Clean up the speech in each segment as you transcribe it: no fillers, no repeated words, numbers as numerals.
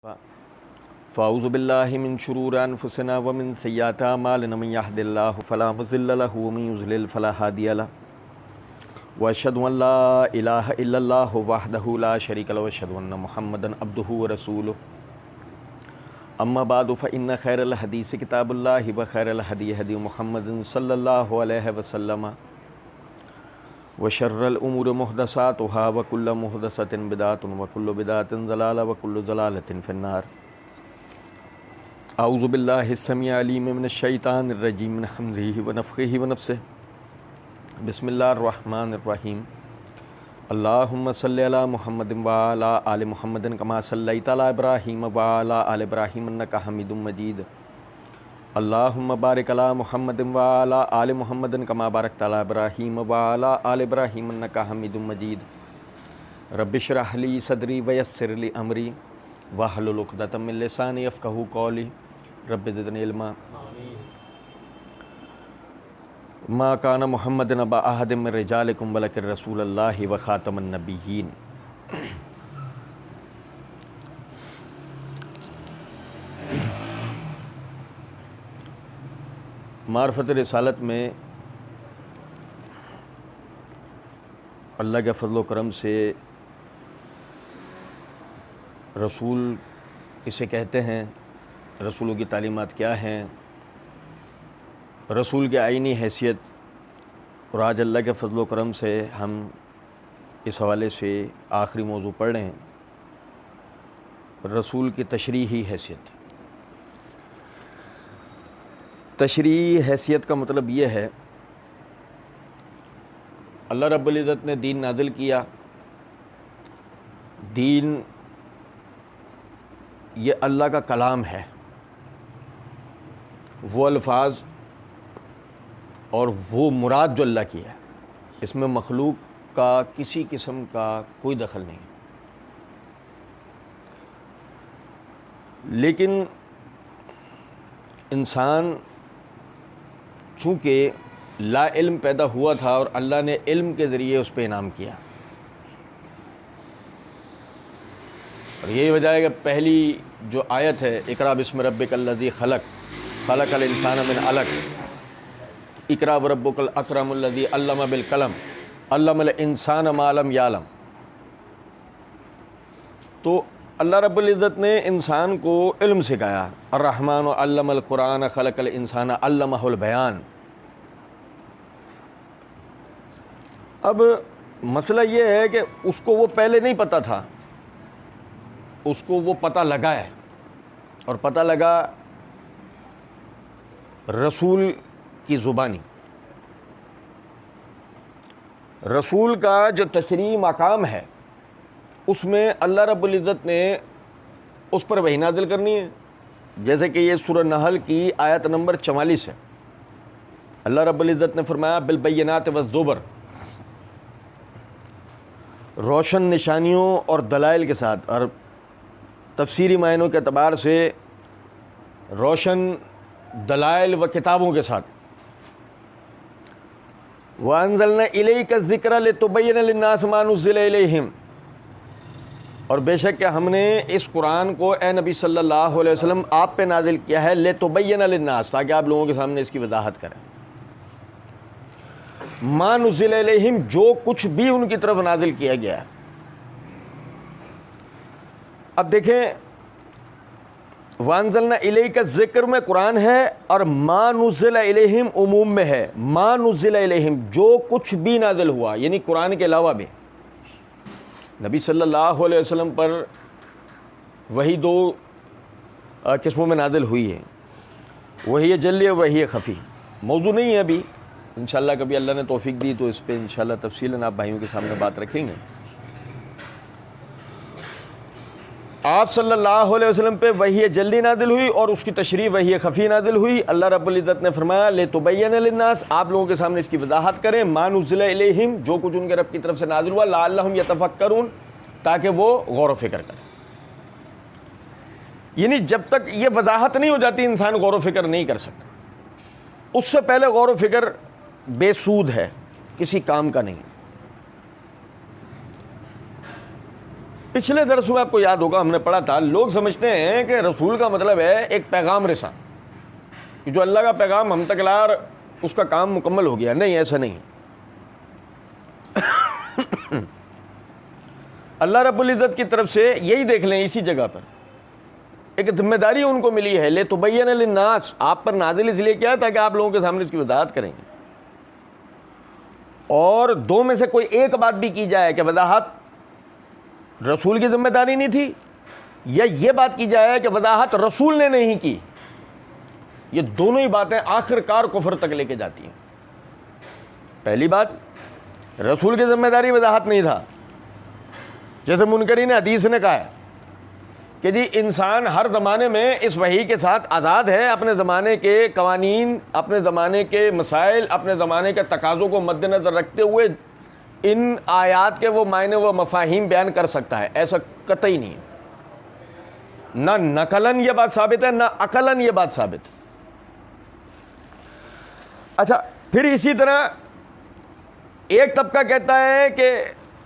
فاعوذ باللہ من شرور انفسنا ومن سیئات اعمالنا من یہد اللہ فلا مضل لہ ومن یضلل فلا ہادی لہ واشہد ان لا الہ الا اللہ وحدہ لا شریک لہ واشہد ان محمدا عبدہ ورسولہ اما بعد فإن خیر الحدیث کتاب اللہ وخیر الہدی ہدی محمد صلی اللہ علیہ وسلم وشر الامور محدثاتها وکل محدثۃ بدعۃ وکل بدعۃ ضلالہ وکل ضلالۃ فی النار۔ اعوذ باللہ السمیع العلیم من الشیطان الرجیم من حمزہ ونفخہ ونفثہ۔ بسم اللہ الرحمن الرحیم۔ اللہم صلی علی محمد وعلی آل محمد کما صلیت علی ابراہیم وعلی آل ابراہیم انک حمید مجید۔ اللہم بارک علی محمد وعلی آل محمد کما بارکت علی ابراہیم وعلی آل ابراہیم انک حمید مجید۔ رب اشرح لی صدری ویسر لی امری واحلل عقدۃ من لسانی یفقہوا قولی رب زدنی علما۔ ما کان محمد ابا احد من رجالکم ولکن رسول اللہ وخاتم النبیین۔ معرفت رسالت میں اللہ کے فضل و کرم سے رسول کسے کہتے ہیں، رسولوں کی تعلیمات کیا ہیں، رسول کی آئینی حیثیت، اور آج اللہ کے فضل و کرم سے ہم اس حوالے سے آخری موضوع پڑھ رہے ہیں، رسول کی تشریحی حیثیت۔ تشریحی حیثیت کا مطلب یہ ہے، اللہ رب العزت نے دین نازل کیا، دین یہ اللہ کا کلام ہے، وہ الفاظ اور وہ مراد جو اللہ کی ہے، اس میں مخلوق کا کسی قسم کا کوئی دخل نہیں۔ لیکن انسان چونکہ لا علم پیدا ہوا تھا اور اللہ نے علم کے ذریعے اس پہ انعام کیا، اور یہی وجہ ہے کہ پہلی جو آیت ہے اقرأ بسم ربک الذی خلق خلق الانسان من علق اقرأ وربک الاکرم الذی علم بالقلم علم الانسان ما لم یعلم، تو اللہ رب العزت نے انسان کو علم سکھایا، الرحمن علم القرآن خلق الانسان علمہ البیان۔ اب مسئلہ یہ ہے کہ اس کو وہ پہلے نہیں پتہ تھا، اس کو وہ پتہ لگا ہے، اور پتہ لگا رسول کی زبانی۔ رسول کا جو تشریعی مقام ہے اس میں اللہ رب العزت نے اس پر وحی نازل کرنی ہے، جیسے کہ یہ سورہ نحل کی آیت نمبر 44 ہے۔ اللہ رب العزت نے فرمایا بالبینات والزبر، روشن نشانیوں اور دلائل کے ساتھ، اور تفسیری معنوں کے اعتبار سے روشن دلائل و کتابوں کے ساتھ۔ وَأَنزَلْنَا إِلَيْكَ الذِّكْرَ لِتُبَيِّنَ لِلنَّاسِ مَا نُزِّلَ إِلَيْهِمْ، اور بے شک کہ ہم نے اس قرآن کو اے نبی صلی اللہ علیہ وسلم آپ پہ نازل کیا ہے لِتُبَيِّنَ لِلنَّاسِ، تاکہ آپ لوگوں کے سامنے اس کی وضاحت کریں، مَا نُزِّلَ إِلَيْهِمْ، جو کچھ بھی ان کی طرف نازل کیا گیا ہے۔ اب دیکھیں، وَأَنزَلْنَا إِلَيْكَ الذِّكْر میں قرآن ہے، اور مَا نُزِّلَ إِلَيْهِمْ عموم میں ہے، مَا نُزِّلَ إِلَيْهِمْ جو کچھ بھی نازل ہوا، یعنی قرآن کے علاوہ بھی نبی صلی اللہ علیہ وسلم پر وہی دو قسموں میں نازل ہوئی ہے، وہی جلی اور وہی خفی۔ موضوع نہیں ہے ابھی، انشاءاللہ کبھی اللہ نے توفیق دی تو اس پہ انشاءاللہ تفصیلاً آپ بھائیوں کے سامنے بات رکھیں گے۔ آپ صلی اللہ علیہ وسلم پہ وحی جلی نازل ہوئی اور اس کی تشریح وحی خفی نازل ہوئی۔ اللہ رب العزت نے فرمایا لِتُبَيِّنَ لِلنَّاسِ، آپ لوگوں کے سامنے اس کی وضاحت کریں، مَا نُزِّلَ إِلَيْهِمْ جو کچھ ان کے رب کی طرف سے نازل ہوا، لَعَلَّهُمْ يَتَفَكَّرُونَ تاکہ وہ غور و فکر کریں۔ یعنی جب تک یہ وضاحت نہیں ہو جاتی انسان غور و فکر نہیں کر سکتا، اس سے پہلے غور و فکر بے سود ہے، کسی کام کا نہیں۔ پچھلے درس میں آپ کو یاد ہوگا ہم نے پڑھا تھا، لوگ سمجھتے ہیں کہ رسول کا مطلب ہے ایک پیغام رساں، کہ جو اللہ کا پیغام ہم تک لا اس کا کام مکمل ہو گیا. نہیں، ایسا نہیں. اللہ رب العزت کی طرف سے یہی دیکھ لیں، اسی جگہ پر ایک ذمہ داری ان کو ملی ہے، لِتُبَيِّنَ لِلنَّاسِ، آپ پر نازل اس لیے کیا تاکہ آپ لوگوں کے سامنے اس کی وضاحت کریں گے. اور دو میں سے کوئی ایک بات بھی کی جائے کہ وضاحت رسول کی ذمہ داری نہیں تھی، یا یہ بات کی جائے کہ وضاحت رسول نے نہیں کی، یہ دونوں ہی باتیں آخر کار کفر تک لے کے جاتی ہیں. پہلی بات، رسول کی ذمہ داری وضاحت نہیں تھا، جیسے منکرین حدیث نے کہا ہے کہ جی انسان ہر زمانے میں اس وحی کے ساتھ آزاد ہے، اپنے زمانے کے قوانین، اپنے زمانے کے مسائل، اپنے زمانے کے تقاضوں کو مد نظر رکھتے ہوئے ان آیات کے وہ معنی و مفاہیم بیان کر سکتا ہے. ایسا قطعی نہیں ہے، نہ نقلاً یہ بات ثابت ہے، نہ عقلاً یہ بات ثابت ہے. اچھا، پھر اسی طرح ایک طبقہ کہتا ہے کہ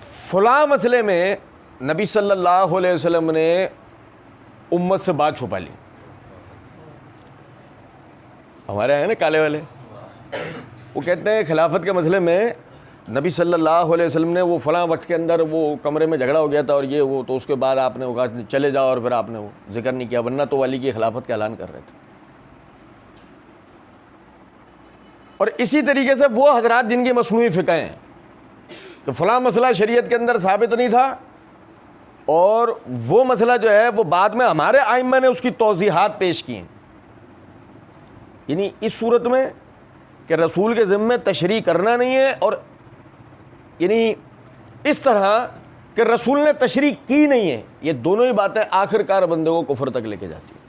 فلاں مسئلے میں نبی صلی اللہ علیہ وسلم نے امت سے بات چھپا لی. ہمارے ہیں نا کالے والے، وہ کہتے ہیں خلافت کے مسئلے میں نبی صلی اللہ علیہ وسلم نے وہ فلاں وقت کے اندر وہ کمرے میں جھگڑا ہو گیا تھا اور یہ وہ، تو اس کے بعد آپ نے وہ کہا چلے جاؤ، اور پھر آپ نے وہ ذکر نہیں کیا، ورنہ تو علی کی خلافت کا اعلان کر رہے تھے. اور اسی طریقے سے وہ حضرات جن کی مصنوعی فقہ ہیں کہ فلاں مسئلہ شریعت کے اندر ثابت نہیں تھا، اور وہ مسئلہ جو ہے وہ بعد میں ہمارے ائمہ نے اس کی توضیحات پیش کی ہیں. یعنی اس صورت میں کہ رسول کے ذمے تشریح کرنا نہیں ہے، اور یعنی اس طرح کہ رسول نے تشریح کی نہیں ہے، یہ دونوں ہی باتیں آخر کار بندے کو کفر تک لے کے جاتی ہیں.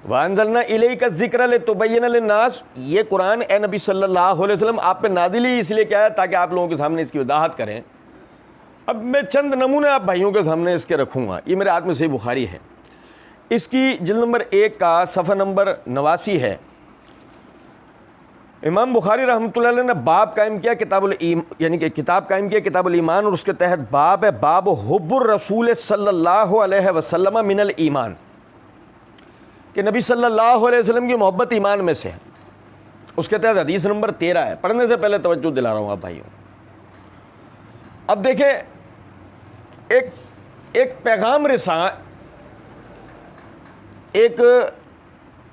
وَأَنزَلْنَا إِلَيْكَ الذِّكْرَ لِتُبَيِّنَ لِلنَّاسِ، یہ قرآن اے نبی صلی اللہ علیہ وسلم آپ پہ نازل ہی اس لیے کیا ہے تاکہ آپ لوگوں کے سامنے اس کی وضاحت کریں. اب میں چند نمونے آپ بھائیوں کے سامنے اس کے رکھوں گا. یہ میرے ہاتھ میں صحیح بخاری ہے، اس کی جلد نمبر 1 کا صفحہ نمبر 89 ہے. امام بخاری رحمۃ اللہ علیہ نے باب قائم کیا یعنی کہ کتاب قائم کیا کتاب الایمان، اور اس کے تحت باب ہے باب حب الرسول صلی اللہ علیہ وسلم من الایمان، کہ نبی صلی اللہ علیہ وسلم کی محبت ایمان میں سے ہے. اس کے تحت حدیث نمبر 13 ہے. پڑھنے سے پہلے توجہ دلا رہا ہوں آپ بھائیوں. اب دیکھیں، ایک پیغام رساں، ایک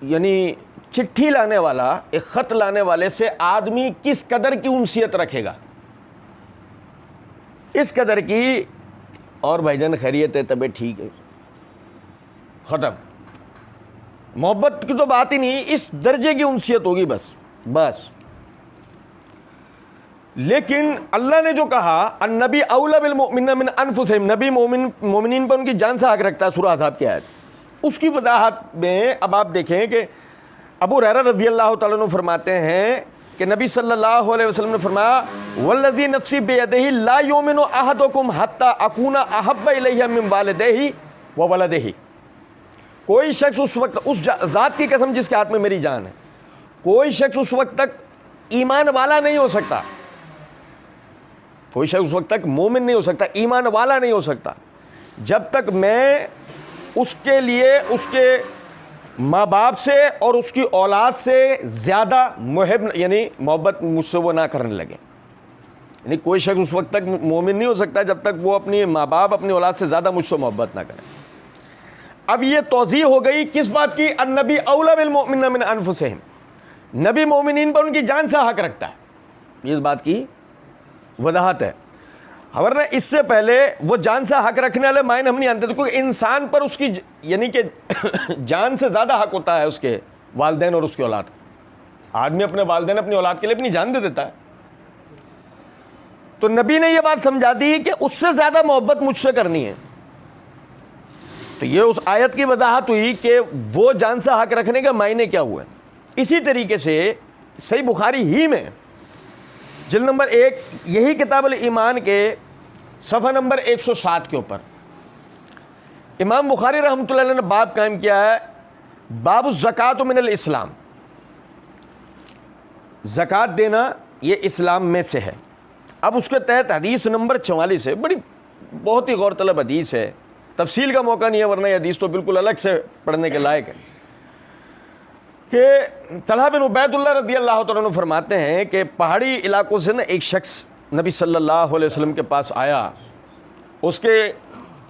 یعنی چٹھی لانے والا، ایک خط لانے والے سے آدمی کس قدر کی انسیت رکھے گا، اس قدر کی، اور بھائی جان خیریت ہے، طبیعت ٹھیک ہے، ختم. محبت کی تو بات ہی نہیں، اس درجے کی انسیت ہوگی بس. لیکن اللہ نے جو کہا النبی اولی بالمؤمنین من انفسہم، نبی مومنین پر ان کی جان سے حق رکھتا ہے، سورہ احزاب کی آیت. اس کی وضاحت میں اب آپ دیکھیں کہ ابو ہریرہ رضی اللہ تعالیٰ عنہ فرماتے ہیں کہ نبی صلی اللہ علیہ وسلم نے فرمایا والذی نفسی بیدہ لا یؤمن احدکم حتی اکون احب الیہ من والدیہ وولدہ. کوئی شخص اس وقت، اس ذات کی قسم جس کے ہاتھ میں میری جان ہے، کوئی شخص اس وقت تک ایمان والا نہیں ہو سکتا، کوئی شخص اس وقت تک مومن نہیں ہو سکتا، ایمان والا نہیں ہو سکتا، جب تک میں اس کے لیے اس کے ماں باپ سے اور اس کی اولاد سے زیادہ یعنی محبت مجھ سے وہ نہ کرنے لگے. یعنی کوئی شخص اس وقت تک مومن نہیں ہو سکتا جب تک وہ اپنی ماں باپ، اپنی اولاد سے زیادہ مجھ سے محبت نہ کرے. اب یہ توضیح ہو گئی کس بات کی؟ النبی اولی بالمؤمنین من انفسہم، نبی مومنین پر ان کی جان سے حق رکھتا ہے، یہ اس بات کی وضاحت ہے. ورنہ اس سے پہلے وہ جان سے حق رکھنے والے معنی ہم نہیں آنتے تھے، کیونکہ انسان پر اس کی یعنی کہ جان سے زیادہ حق ہوتا ہے اس کے والدین اور اس کی اولاد کا. آدمی اپنے والدین، اپنی اولاد کے لیے اپنی جان دے دیتا ہے. تو نبی نے یہ بات سمجھا دی کہ اس سے زیادہ محبت مجھ سے کرنی ہے. تو یہ اس آیت کی وضاحت ہوئی کہ وہ جان سے حق رکھنے کے معنی کیا ہوئے. اسی طریقے سے صحیح بخاری ہی میں جلد نمبر 1 یہی کتاب الایمان کے صفحہ نمبر 107 کے اوپر امام بخاری رحمۃ اللہ علیہ نے باب قائم کیا ہے باب الزکوٰۃ من الاسلام، زکوٰۃ دینا یہ اسلام میں سے ہے. اب اس کے تحت حدیث نمبر 44 ہے، بڑی بہت ہی غور طلب حدیث ہے، تفصیل کا موقع نہیں ہے ورنہ یہ حدیث تو بالکل الگ سے پڑھنے کے لائق ہے، کہ طلحہ بن عبید اللہ رضی اللہ تعالیٰ عنہ فرماتے ہیں کہ پہاڑی علاقوں سے نا ایک شخص نبی صلی اللہ علیہ وسلم کے پاس آیا، اس کے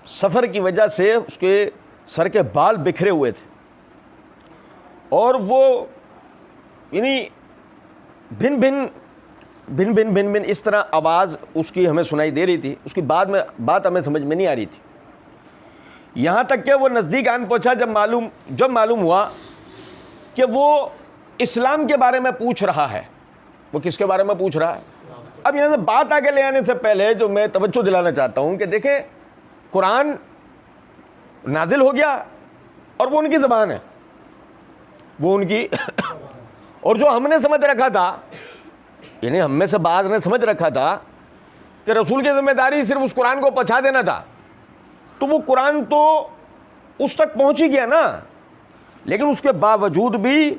سفر کی وجہ سے اس کے سر کے بال بکھرے ہوئے تھے، اور وہ یعنی بھن بھن اس طرح آواز اس کی ہمیں سنائی دے رہی تھی، اس کی بات ہمیں سمجھ میں نہیں آ رہی تھی، یہاں تک کہ وہ نزدیک آن پہنچا جب معلوم ہوا کہ وہ اسلام کے بارے میں پوچھ رہا ہے۔ وہ کس کے بارے میں پوچھ رہا ہے؟ اب یہاں سے بات آگے لے آنے سے پہلے جو میں توجہ دلانا چاہتا ہوں کہ دیکھیں قرآن نازل ہو گیا اور وہ ان کی زبان ہے، وہ ان کی اور جو ہم نے سمجھ رکھا تھا، یعنی ہم میں سے بعض نے سمجھ رکھا تھا کہ رسول کی ذمہ داری صرف اس قرآن کو پہنچا دینا تھا، تو وہ قرآن تو اس تک پہنچ ہی گیا نا، لیکن اس کے باوجود بھی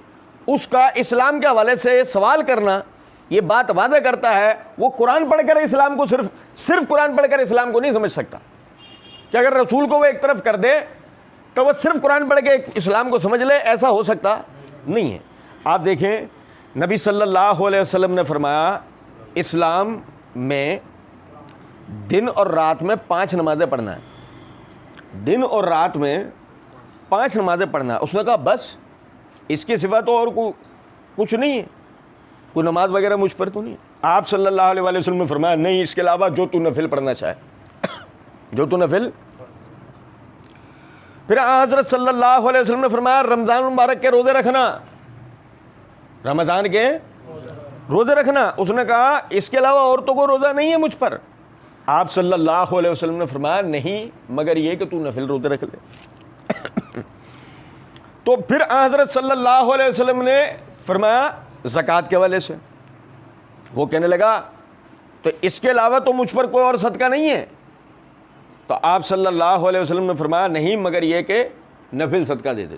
اس کا اسلام کے حوالے سے سوال کرنا یہ بات واضح کرتا ہے وہ قرآن پڑھ کر اسلام کو صرف قرآن پڑھ کر اسلام کو نہیں سمجھ سکتا، کہ اگر رسول کو وہ ایک طرف کر دے تو وہ صرف قرآن پڑھ کے اسلام کو سمجھ لے، ایسا ہو سکتا نہیں ہے۔ آپ دیکھیں نبی صلی اللہ علیہ وسلم نے فرمایا اسلام میں دن اور رات میں 5 نمازیں پڑھنا ہے، دن اور رات میں 5 نمازیں پڑھنا ہے۔ اس نے کہا بس اس کے سوا تو اور کچھ نہیں ہے، کوئی نماز وغیرہ مجھ پر تو نہیں۔ آپ صلی اللہ علیہ وسلم نے فرمایا نہیں، اس کے علاوہ جو تو نفل پڑھنا چاہے، جو تو نفل۔ پھر حضرت صلی اللہ علیہ وسلم نے فرمایا رمضان مبارک کے روزے رکھنا، رمضان کے روزے رکھنا۔ اس نے کہا اس کے علاوہ اور تو کوئی روزہ نہیں ہے مجھ پر۔ آپ صلی اللہ علیہ وسلم نے فرمایا نہیں مگر یہ کہ تو نفل روزے رکھ لے۔ تو پھر حضرت صلی اللہ علیہ وسلم نے فرمایا زکوٰۃ کے حوالے سے، وہ کہنے لگا تو اس کے علاوہ تو مجھ پر کوئی اور صدقہ نہیں ہے، تو آپ صلی اللہ علیہ وسلم نے فرمایا نہیں مگر یہ کہ نفل صدقہ دے دے۔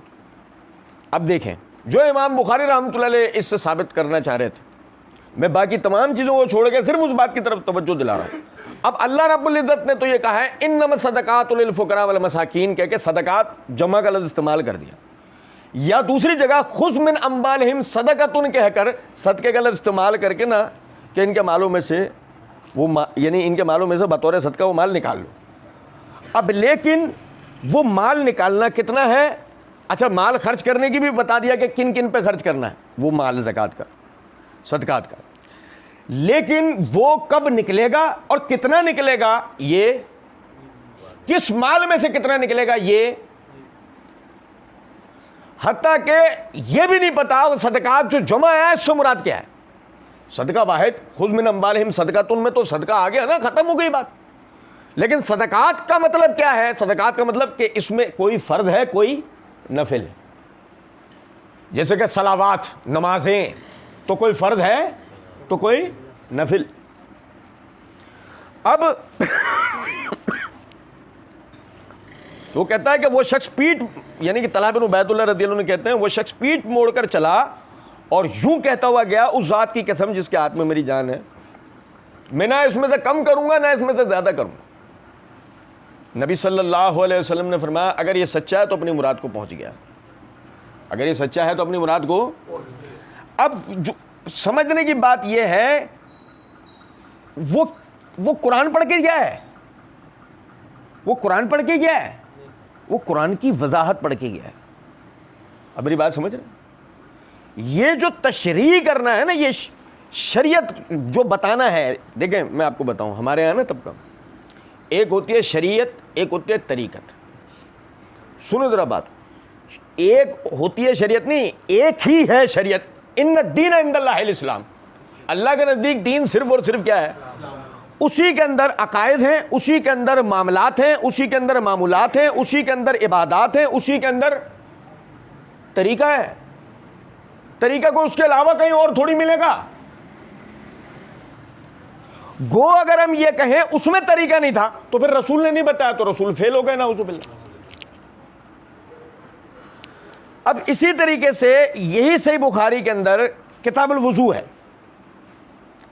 اب دیکھیں جو امام بخاری رحمۃ اللہ علیہ اس سے ثابت کرنا چاہ رہے تھے، میں باقی تمام چیزوں کو چھوڑ کے صرف اس بات کی طرف توجہ دلا رہا ہوں۔ اب اللہ رب العزت نے تو یہ کہا ہے انما الصدقات للفقراء والمساکین، کہہ کے صدقات جمع کا لفظ استعمال کر دیا، یا دوسری جگہ خذ من اموالہم صدقۃ کہہ کر صدقے کا لفظ استعمال کر کے نا کہ ان کے مالوں میں سے وہ یعنی ان کے مالوں میں سے بطور صدقہ وہ مال نکال لو۔ اب لیکن وہ مال نکالنا کتنا ہے؟ اچھا مال خرچ کرنے کی بھی بتا دیا کہ کن کن پہ خرچ کرنا ہے وہ مال زکوٰۃ کا صدقات کا، لیکن وہ کب نکلے گا اور کتنا نکلے گا، یہ کس مال میں سے کتنا نکلے گا، یہ حتیٰ کہ یہ بھی نہیں پتا وہ صدقات جو جمع ہے اس سے مراد کیا ہے۔ صدقہ واحد خذ من اموالہم صدقۃ میں تو صدقہ آ گیا نا، ختم ہو گئی بات، لیکن صدقات کا مطلب کیا ہے؟ صدقات کا مطلب کہ اس میں کوئی فرض ہے کوئی نفل ہے، جیسے کہ صلوات نمازیں تو کوئی فرض ہے تو کوئی نفل۔ اب وہ کہتا ہے کہ وہ شخص پیٹ یعنی کہ طلحہ بن عبید اللہ رضی اللہ عنہ کہتے ہیں وہ شخص پیٹ موڑ کر چلا اور یوں کہتا ہوا گیا اس ذات کی قسم جس کے ہاتھ میں میری جان ہے، میں نہ اس میں سے کم کروں گا نہ اس میں سے زیادہ کروں گا۔ نبی صلی اللہ علیہ وسلم نے فرمایا اگر یہ سچا ہے تو اپنی مراد کو پہنچ گیا، اگر یہ سچا ہے تو اپنی مراد کو۔ اب جو سمجھنے کی بات یہ ہے وہ قرآن پڑھ کے گیا ہے، وہ قرآن پڑھ کے گیا ہے، وہ قرآن کی وضاحت پڑھ کے گیا ہے۔ اب میری بات سمجھ رہے ہیں؟ یہ جو تشریح کرنا ہے نا، یہ شریعت جو بتانا ہے، دیکھیں میں آپ کو بتاؤں ہمارے یہاں نا طبقہ ایک ہوتی ہے شریعت، ایک ہوتی ہے طریقت۔ سنو ذرا بات، ایک ہوتی ہے شریعت نہیں، ایک ہی ہے شریعت، ان الدین عند اللہ الاسلام، اللہ کے نزدیک دین صرف اور صرف کیا ہے؟ اسی کے اندر عقائد ہیں، اسی کے اندر معاملات ہیں، اسی کے اندر معمولات ہیں، اسی کے اندر عبادات ہیں، اسی کے اندر طریقہ ہے۔ طریقہ کو اس کے علاوہ کہیں اور تھوڑی ملے گا۔ گو اگر ہم یہ کہیں اس میں طریقہ نہیں تھا تو پھر رسول نے نہیں بتایا تو رسول فیل ہو گئے، نعوذ باللہ۔ اب اسی طریقے سے یہی صحیح بخاری کے اندر کتاب الوضو ہے،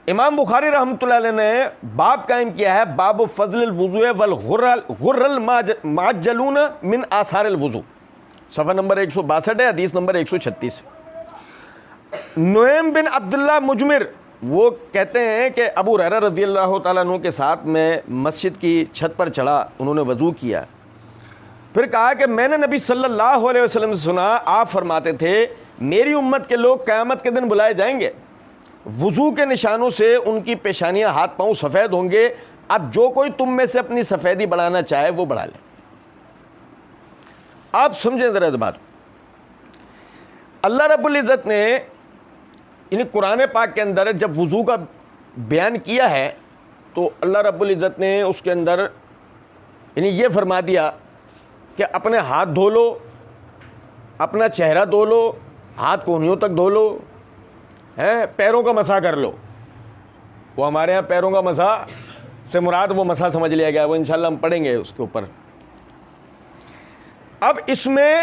امام بخاری رحمۃ اللہ علیہ نے باب قائم کیا ہے باب فضل الوضوء والغر المعجلون من آثار الوضوء، صفحہ نمبر 162 ہے، حدیث نمبر 136۔ نعیم بن عبداللہ مجمر وہ کہتے ہیں کہ ابو ہریرہ رضی اللہ تعالیٰ عنہ کے ساتھ میں مسجد کی چھت پر چڑھا، انہوں نے وضو کیا، پھر کہا کہ میں نے نبی صلی اللہ علیہ وسلم سے سنا، آپ فرماتے تھے میری امت کے لوگ قیامت کے دن بلائے جائیں گے، وضو کے نشانوں سے ان کی پیشانیاں ہاتھ پاؤں سفید ہوں گے، اب جو کوئی تم میں سے اپنی سفیدی بڑھانا چاہے وہ بڑھا لے۔ آپ سمجھیں ذرا اس بات، اللہ رب العزت نے یعنی قرآن پاک کے اندر جب وضو کا بیان کیا ہے تو اللہ رب العزت نے اس کے اندر یعنی یہ فرما دیا کہ اپنے ہاتھ دھو لو، اپنا چہرہ دھو لو، ہاتھ کونیوں تک دھو لو، پیروں کا مسح کر لو۔ وہ ہمارے ہاں پیروں کا مسح سے مراد وہ مسح سمجھ لیا گیا، وہ انشاءاللہ ہم پڑھیں گے اس کے اوپر۔ اب اس میں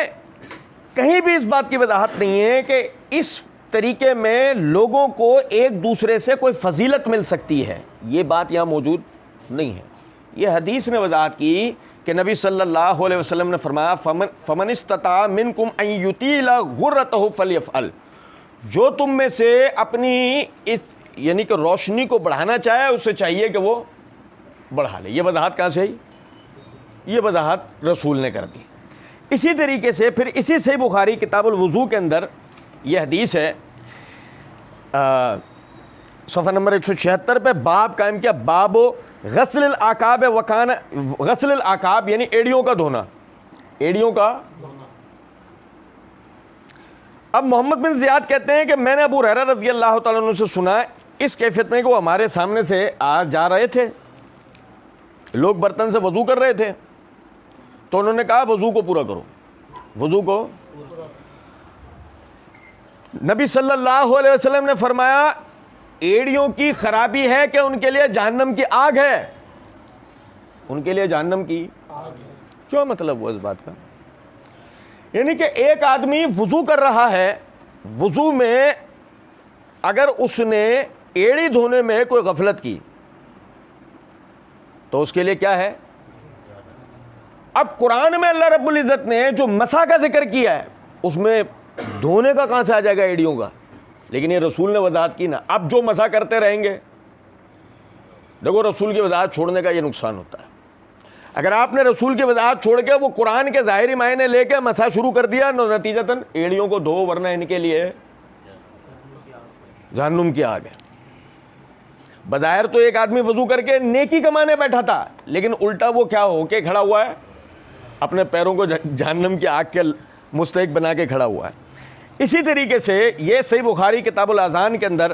کہیں بھی اس بات کی وضاحت نہیں ہے کہ اس طریقے میں لوگوں کو ایک دوسرے سے کوئی فضیلت مل سکتی ہے، یہ بات یہاں موجود نہیں ہے۔ یہ حدیث نے وضاحت کی کہ نبی صلی اللہ علیہ وسلم نے فرمایا فمن استطاع منکم ان یطیل غرتہ فلیفعل، جو تم میں سے اپنی اس یعنی کہ روشنی کو بڑھانا چاہے اسے چاہیے کہ وہ بڑھا لے۔ یہ وضاحت کہاں سے آئی؟ یہ وضاحت رسول نے کر دی۔ اسی طریقے سے پھر اسی صحیح بخاری کتاب الوضو کے اندر یہ حدیث ہے، صفحہ نمبر 176 پہ باب قائم کیا باب غسل الاعقاب وکان غسل الاعقاب یعنی ایڑیوں کا دھونا، ایڑیوں کا۔ اب محمد بن زیاد کہتے ہیں کہ میں نے ابو ہریرہ رضی اللہ تعالیٰ عنہ سے سنا اس کیفیت میں کہ وہ ہمارے سامنے سے آ جا رہے تھے، لوگ برتن سے وضو کر رہے تھے، تو انہوں نے کہا وضو کو پورا کرو، وضو کو۔ نبی صلی اللہ علیہ وسلم نے فرمایا ایڑیوں کی خرابی ہے کہ ان کے لیے جہنم کی آگ ہے، ان کے لیے جہنم کی آگ ہے۔ کیا مطلب ہوا اس بات کا؟ یعنی کہ ایک آدمی وضو کر رہا ہے، وضو میں اگر اس نے ایڑی دھونے میں کوئی غفلت کی تو اس کے لیے کیا ہے؟ اب قرآن میں اللہ رب العزت نے جو مسح کا ذکر کیا ہے اس میں دھونے کا کہاں سے آ جائے گا ایڑیوں کا؟ لیکن یہ رسول نے وضاحت کی نا۔ اب جو مسح کرتے رہیں گے، دیکھو رسول کی وضاحت چھوڑنے کا یہ نقصان ہوتا ہے، اگر آپ نے رسول کی وضاحت چھوڑ کے وہ قرآن کے ظاہری معنی لے کے مسح شروع کر دیا تو نتیجتاً ایڑیوں کو دھو، ورنہ ان کے لیے جہنم کی آگ ہے۔ بظاہر تو ایک آدمی وضو کر کے نیکی کمانے بیٹھا تھا، لیکن الٹا وہ کیا ہو کے کھڑا ہوا ہے؟ اپنے پیروں کو جہنم کی آگ کے مستحق بنا کے کھڑا ہوا ہے۔ اسی طریقے سے یہ صحیح بخاری کتاب الاذان کے اندر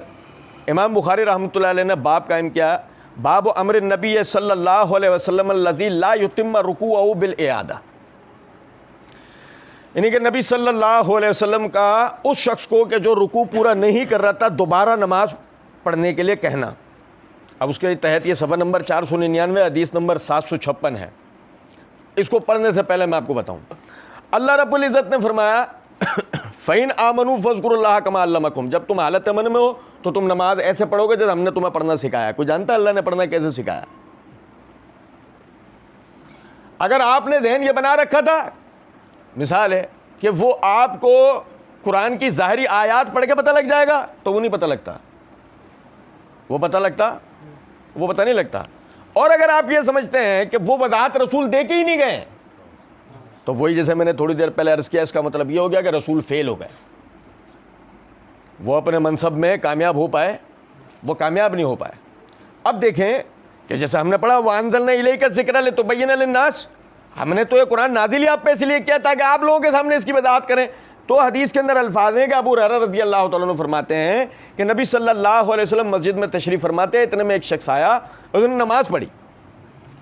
امام بخاری رحمۃ اللہ علیہ نے باب قائم کیا باب امر النبی صلی اللہ علیہ وسلم الذی لا یتم رکوعہ بالاعادہ، یعنی کہ نبی صلی اللہ علیہ وسلم کا اس شخص کو کہ جو رکوع پورا نہیں کر رہا تھا دوبارہ نماز پڑھنے کے لیے کہنا۔ اب اس کے تحت یہ صفحہ نمبر 499 حدیث نمبر 756 ہے۔ اس کو پڑھنے سے پہلے میں آپ کو بتاؤں، اللہ رب العزت نے فرمایا فَإِنْ آمَنُوا فَاذْكُرُوا اللَّهَ كَمَا عَلَّمَكُمْ، جب تم حالت امن میں ہو تو تم نماز ایسے پڑھو گے جیسے ہم نے تمہیں پڑھنا سکھایا۔ کوئی جانتا ہے اللہ نے پڑھنا کیسے سکھایا؟ اگر آپ نے ذہن یہ بنا رکھا تھا، مثال ہے کہ وہ آپ کو قرآن کی ظاہری آیات پڑھ کے پتہ لگ جائے گا، تو وہ نہیں پتہ لگتا، وہ پتہ لگتا، وہ پتہ نہیں لگتا۔ اور اگر آپ یہ سمجھتے ہیں کہ وہ وضاحت رسول دے کے ہی نہیں گئے تو وہی جیسے میں نے تھوڑی دیر پہلے عرض کیا، اس کا مطلب یہ ہو گیا کہ رسول فیل ہو گئے، وہ اپنے منصب میں کامیاب ہو پائے، وہ کامیاب نہیں ہو پائے۔ اب دیکھیں کہ جیسے ہم نے پڑھا وَأَنزَلْنَا إِلَيْكَ الذِّكْرَ لِتُبَيِّنَ لِلنَّاسِ، ہم نے تو یہ قرآن نازل ہی آپ پہ اس لیے کیا تاکہ آپ لوگوں کے سامنے اس کی وضاحت کریں۔ تو حدیث کے اندر الفاظ ہیں کہ ابو ہریرہ رضی اللہ تعالیٰ عنہ فرماتے ہیں کہ نبی صلی اللہ علیہ وسلم مسجد میں تشریف فرماتے ہیں، اتنے میں ایک شخص آیا، اس نے نماز پڑھی،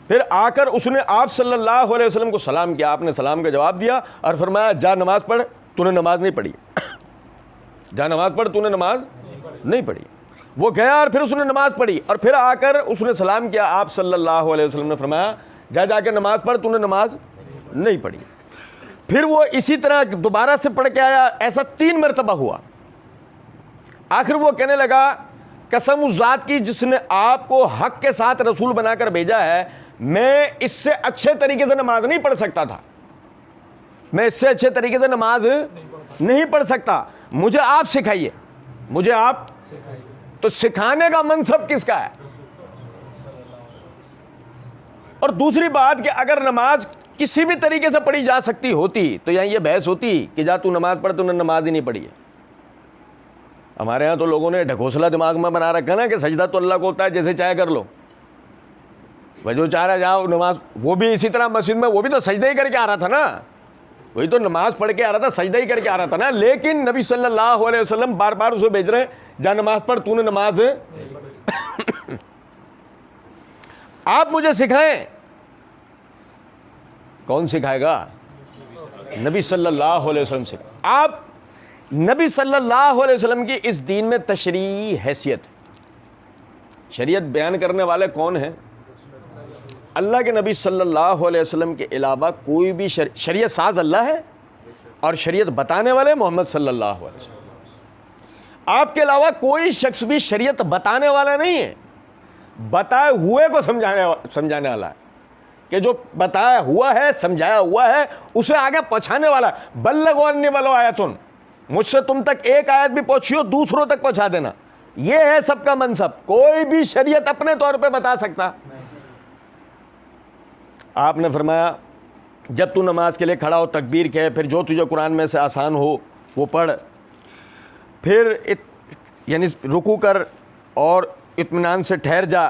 پھر آ کر اس نے آپ صلی اللہ علیہ وسلم کو سلام کیا، آپ نے سلام کا جواب دیا اور فرمایا جا نماز پڑھ، تو نے نماز نہیں پڑھی، جا نماز پڑھ، تو نے نماز نہیں پڑھی۔ وہ گیا اور پھر اس نے نماز پڑھی، اور پھر آ کر اس نے سلام کیا، آپ صلی اللہ علیہ وسلم نے فرمایا جا کے نماز پڑھ، تو نے نماز نہیں پڑھی۔ پھر وہ اسی طرح دوبارہ سے پڑھ کے آیا، ایسا 3 مرتبہ ہوا۔ آخر وہ کہنے لگا قسم اس ذات کی جس نے آپ کو حق کے ساتھ رسول بنا کر بھیجا ہے، میں اس سے اچھے طریقے سے نماز نہیں پڑھ سکتا تھا، میں اس سے اچھے طریقے سے نماز نہیں پڑھ سکتا، مجھے آپ سکھائیے، مجھے آپ۔ تو سکھانے کا منصب کس کا ہے؟ اور دوسری بات کہ اگر نماز کسی بھی طریقے سے پڑھی جا سکتی ہوتی تو یہاں یہ بحث ہوتی کہ جا تو نماز پڑھ، تو نے نماز ہی نہیں پڑھی ہے۔ ہمارے ہاں تو لوگوں نے ڈھکوسلا دماغ میں بنا رکھا نا کہ سجدہ تو اللہ کو ہوتا ہے، جیسے چاہے کر لو، بھائی جو چاہ رہا جاؤ نماز۔ وہ بھی اسی طرح مسجد میں وہ بھی تو سجدہ ہی کر کے آ رہا تھا نا، وہی تو نماز پڑھ کے آ رہا تھا، سجدہ ہی کر کے آ رہا تھا نا، لیکن نبی صلی اللہ علیہ وسلم بار بار اسے بھیج رہے ہیں جا نماز پڑھ، تو نے نماز آپ مجھے سکھائیں۔ کون سکھائے گا؟ نبی صلی اللہ علیہ وسلم سے۔ آپ نبی صلی اللہ علیہ وسلم کی اس دین میں تشریعی حیثیت، شریعت بیان کرنے والے کون ہیں؟ اللہ کے نبی صلی اللہ علیہ وسلم کے علاوہ کوئی بھی شریعت ساز اللہ ہے، اور شریعت بتانے والے محمد صلی اللہ علیہ وسلم۔ آپ کے علاوہ کوئی شخص بھی شریعت بتانے والا نہیں ہے، بتائے ہوئے کو سمجھانے والا ہے، کہ جو بتایا ہوا ہے، سمجھایا ہوا ہے، اسے آگے پہنچانے والا ہے۔ بلغوا انی ولو آیۃ، مجھ سے تم تک ایک آیت بھی پہنچی ہو دوسروں تک پہنچا دینا، یہ ہے سب کا منصب۔ کوئی بھی شریعت اپنے طور پہ بتا سکتا۔ آپ نے فرمایا جب تو نماز کے لیے کھڑا ہو تکبیر کہے، پھر جو تجھے قرآن میں سے آسان ہو وہ پڑھ، پھر یعنی رکوع کر اور اطمینان سے ٹھہر جا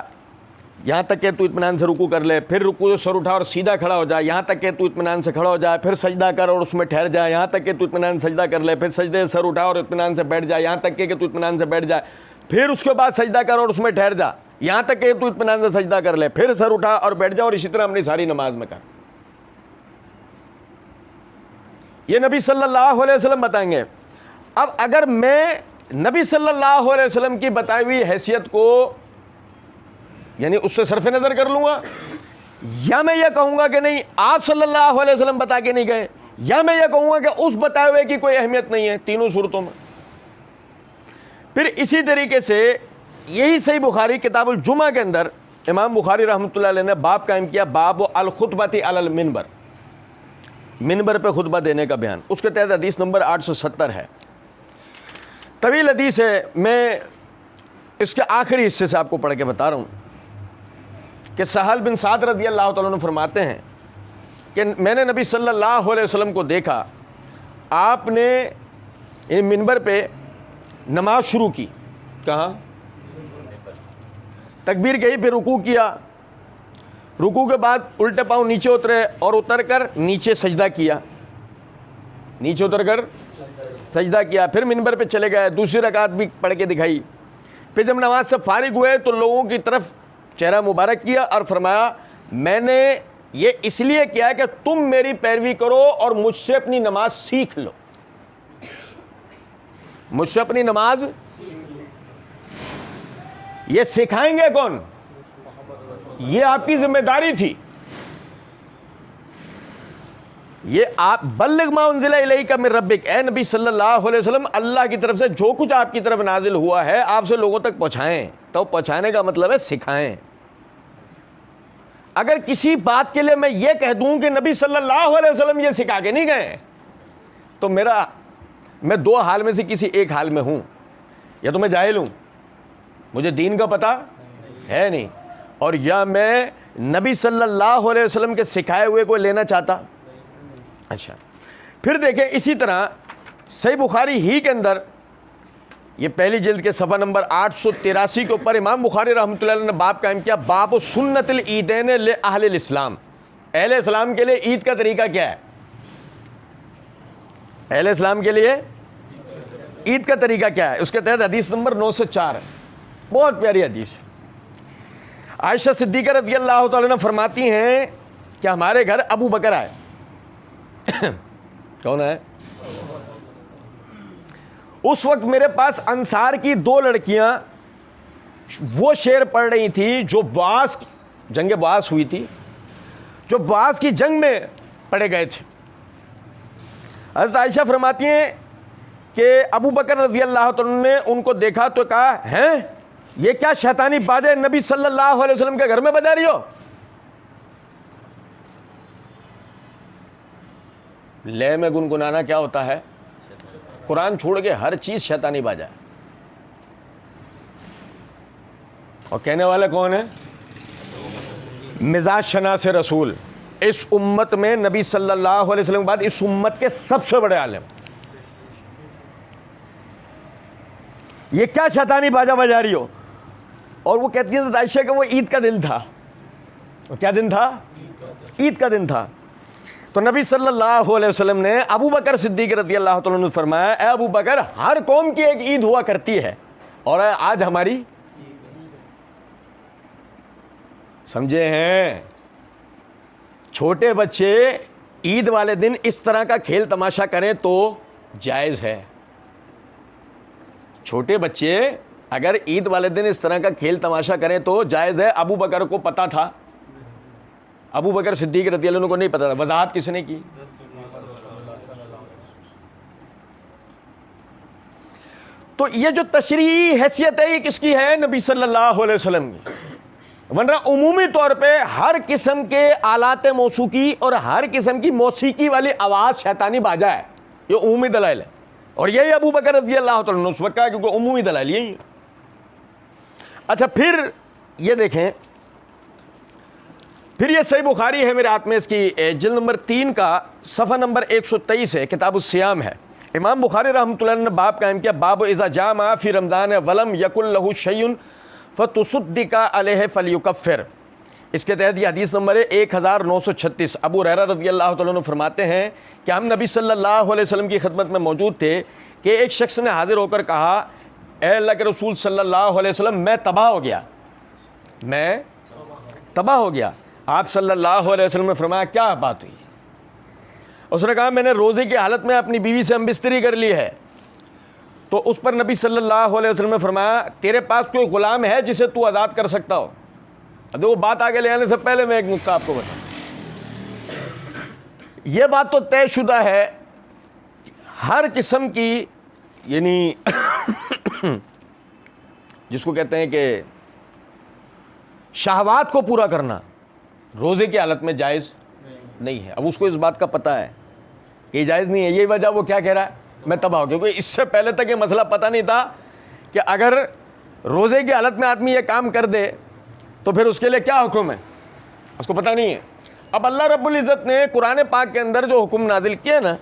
یہاں تک کہ تو اطمینان سے رکوع کر لے، پھر رکوع سے سر اٹھا اور سیدھا کھڑا ہو جا یہاں تک کہ تو اطمینان سے کھڑا ہو جائے، پھر سجدہ کر اور اس میں ٹھہر جا یہاں تک کہ تو اطمینان سے سجدہ کر لے، پھر سجدے سے سر اٹھا اور اطمینان سے بیٹھ جا یہاں تک کہ تو اطمینان سے بیٹھ جائے، پھر اس کے بعد سجدہ کر اور اس میں ٹھہر جا یہاں تک کہ تو اطمینان سے سجدہ کر لے، پھر سر اٹھا اور بیٹھ جا، اور اسی طرح اپنی ساری نماز میں کر۔ یہ نبی صلی اللہ علیہ وسلم بتائیں گے۔ اب اگر میں نبی صلی اللہ علیہ وسلم کی بتائی ہوئی حیثیت کو یعنی اس سے صرف نظر کر لوں گا، یا میں یہ کہوں گا کہ نہیں آپ صلی اللہ علیہ وسلم بتا کے نہیں گئے، یا میں یہ کہوں گا کہ اس بتائے ہوئے کی کوئی اہمیت نہیں ہے، تینوں صورتوں میں۔ پھر اسی طریقے سے یہی صحیح بخاری کتاب الجمعہ کے اندر امام بخاری رحمۃ اللہ علیہ نے باب قائم کیا، باب الخطبۃ علی المنبر، منبر پہ خطبہ دینے کا بیان۔ اس کے تحت حدیث نمبر 870 ہے، طویل حدیث ہے، میں اس کے آخری حصے سے آپ کو پڑھ کے بتا رہا ہوں کہ سہل بن سعد رضی اللہ تعالیٰ عنہ فرماتے ہیں کہ میں نے نبی صلی اللہ علیہ وسلم کو دیکھا، آپ نے منبر پہ نماز شروع کی، کہاں؟ تکبیر کہی، پھر رکوع کیا، رکوع کے بعد الٹے پاؤں نیچے اترے اور اتر کر نیچے سجدہ کیا، نیچے اتر کر سجدہ کیا، پھر منبر پہ چلے گئے، دوسری رکعت بھی پڑھ کے دکھائی، پھر جب نماز سے فارغ ہوئے تو لوگوں کی طرف چہرہ مبارک کیا اور فرمایا میں نے یہ اس لیے کیا کہ تم میری پیروی کرو اور مجھ سے اپنی نماز سیکھ لو، مجھ سے اپنی نماز۔ یہ سکھائیں گے کون؟ یہ آپ کی ذمہ داری تھی، یہ آپ بلغ ما انزل الیک من ربک، اے نبی صلی اللہ علیہ وسلم اللہ کی طرف سے جو کچھ آپ کی طرف نازل ہوا ہے آپ سے لوگوں تک پہنچائیں۔ تو پہنچانے کا مطلب ہے سکھائیں۔ اگر کسی بات کے لیے میں یہ کہہ دوں کہ نبی صلی اللہ علیہ وسلم یہ سکھا کے نہیں گئے تو میں دو حال میں سے کسی ایک حال میں ہوں، یا تو میں جاہل ہوں، مجھے دین کا پتہ ہے نہیں، اور یا میں نبی صلی اللہ علیہ وسلم کے سکھائے ہوئے کو لینا چاہتا۔ اچھا پھر دیکھیں اسی طرح صحیح بخاری ہی کے اندر یہ پہلی جلد کے صفحہ نمبر 883 کے اوپر امام بخاری رحمۃ اللہ علیہ نے باب قائم کیا، باب سنت العیدین لأہل الاسلام، اہل اسلام کے لیے عید کا طریقہ کیا ہے؟ اہل اسلام کے لیے عید کا طریقہ کیا ہے؟ اس کے تحت حدیث نمبر 904 ہے، بہت پیاری حدیث ہے۔ عائشہ صدیقہ رضی اللہ تعالیٰ عنہ فرماتی ہیں کہ ہمارے گھر ابو بکر آئے۔ کون ہے؟ اس وقت میرے پاس انصار کی 2 لڑکیاں وہ شعر پڑھ رہی تھی جو جنگ بعث ہوئی تھی، جو بعث کی جنگ میں پڑھے گئے تھے۔ حضرت عائشہ فرماتی ہیں کہ ابو بکر رضی اللہ عنہ نے ان کو دیکھا تو کہا ہیں یہ کیا شیطانی بازے نبی صلی اللہ علیہ وسلم کے گھر میں بجا رہی ہو؟ لے میں گنگنانا کیا ہوتا ہے؟ قرآن چھوڑ کے ہر چیز شیطانی باجا ہے. اور کہنے والے کون ہیں؟ مزاج شناس رسول. اس امت میں نبی صلی اللہ علیہ وسلم کے بعد اس امت کے سب سے بڑے عالم. یہ کیا شیطانی باجا بجا رہی ہو؟ اور وہ کہتی ہیں عائشہ کہ وہ عید کا دن تھا. وہ کیا دن تھا؟ عید کا دن تھا. تو نبی صلی اللہ علیہ وسلم نے ابو بکر صدیق رضی اللہ تعالیٰ عنہ فرمایا اے ابو بکر، ہر قوم کی ایک عید ہوا کرتی ہے اور آج ہماری. سمجھے ہیں؟ چھوٹے بچے عید والے دن اس طرح کا کھیل تماشا کریں تو جائز ہے. چھوٹے بچے اگر عید والے دن اس طرح کا کھیل تماشا کریں تو جائز ہے. ابو بکر کو پتا تھا؟ ابو بکر صدیق رضی اللہ عنہ کو نہیں پتا تھا. وضاحت کس نے کی؟ تو یہ جو تشریعی حیثیت ہے یہ کس کی ہے؟ نبی صلی اللہ علیہ وسلم کی. ورنہ عمومی طور پہ ہر قسم کے آلات موسیقی اور ہر قسم کی موسیقی والی آواز شیطانی باجا ہے. یہ عمومی دلائل ہے اور یہی ابو بکر رضی اللہ تعالیٰ عنہ اس وقت کہا کیونکہ عمومی دلائل یہی. اچھا پھر یہ دیکھیں، پھر یہ صحیح بخاری ہے میرے ہاتھ میں، اس کی جلد نمبر 3 کا صفحہ نمبر 123 ہے، کتاب الصیام ہے. امام بخاری رحمۃ اللہ نے باب قائم کیا، باب اذا جامع فی رمضان ولم یکن لہ شیء فتصدق علیہ فلیکفر. اس کے تحت یہ حدیث نمبر ہے 1936. ابو ہریرہ رضی اللہ تعالیٰ عنہ فرماتے ہیں کہ ہم نبی صلی اللہ علیہ وسلم کی خدمت میں موجود تھے کہ ایک شخص نے حاضر ہو کر کہا اے اللہ کے رسول صلی اللہ علیہ وسلم، میں تباہ ہو گیا، میں تباہ ہو گیا. آپ صلی اللہ علیہ وسلم نے فرمایا کیا بات ہوئی؟ اس نے کہا میں نے روزے کی حالت میں اپنی بیوی سے ہم بستری کر لی ہے. تو اس پر نبی صلی اللہ علیہ وسلم نے فرمایا تیرے پاس کوئی غلام ہے جسے تو آزاد کر سکتا ہو؟ وہ بات آگے لے آنے سے پہلے میں ایک نقطہ آپ کو بتاؤں. یہ بات تو طے شدہ ہے، ہر قسم کی یعنی جس کو کہتے ہیں کہ شہوات کو پورا کرنا روزے کی حالت میں جائز نہیں ہے. اب اس کو اس بات کا پتہ ہے کہ جائز نہیں ہے، یہی وجہ وہ کیا کہہ رہا ہے میں تباہ ہو گیا. کیونکہ اس سے پہلے تک یہ مسئلہ پتہ نہیں تھا کہ اگر روزے کی حالت میں آدمی یہ کام کر دے تو پھر اس کے لیے کیا حکم ہے، اس کو پتہ نہیں ہے. اب اللہ رب العزت نے قرآن پاک کے اندر جو حکم نازل کیا نا،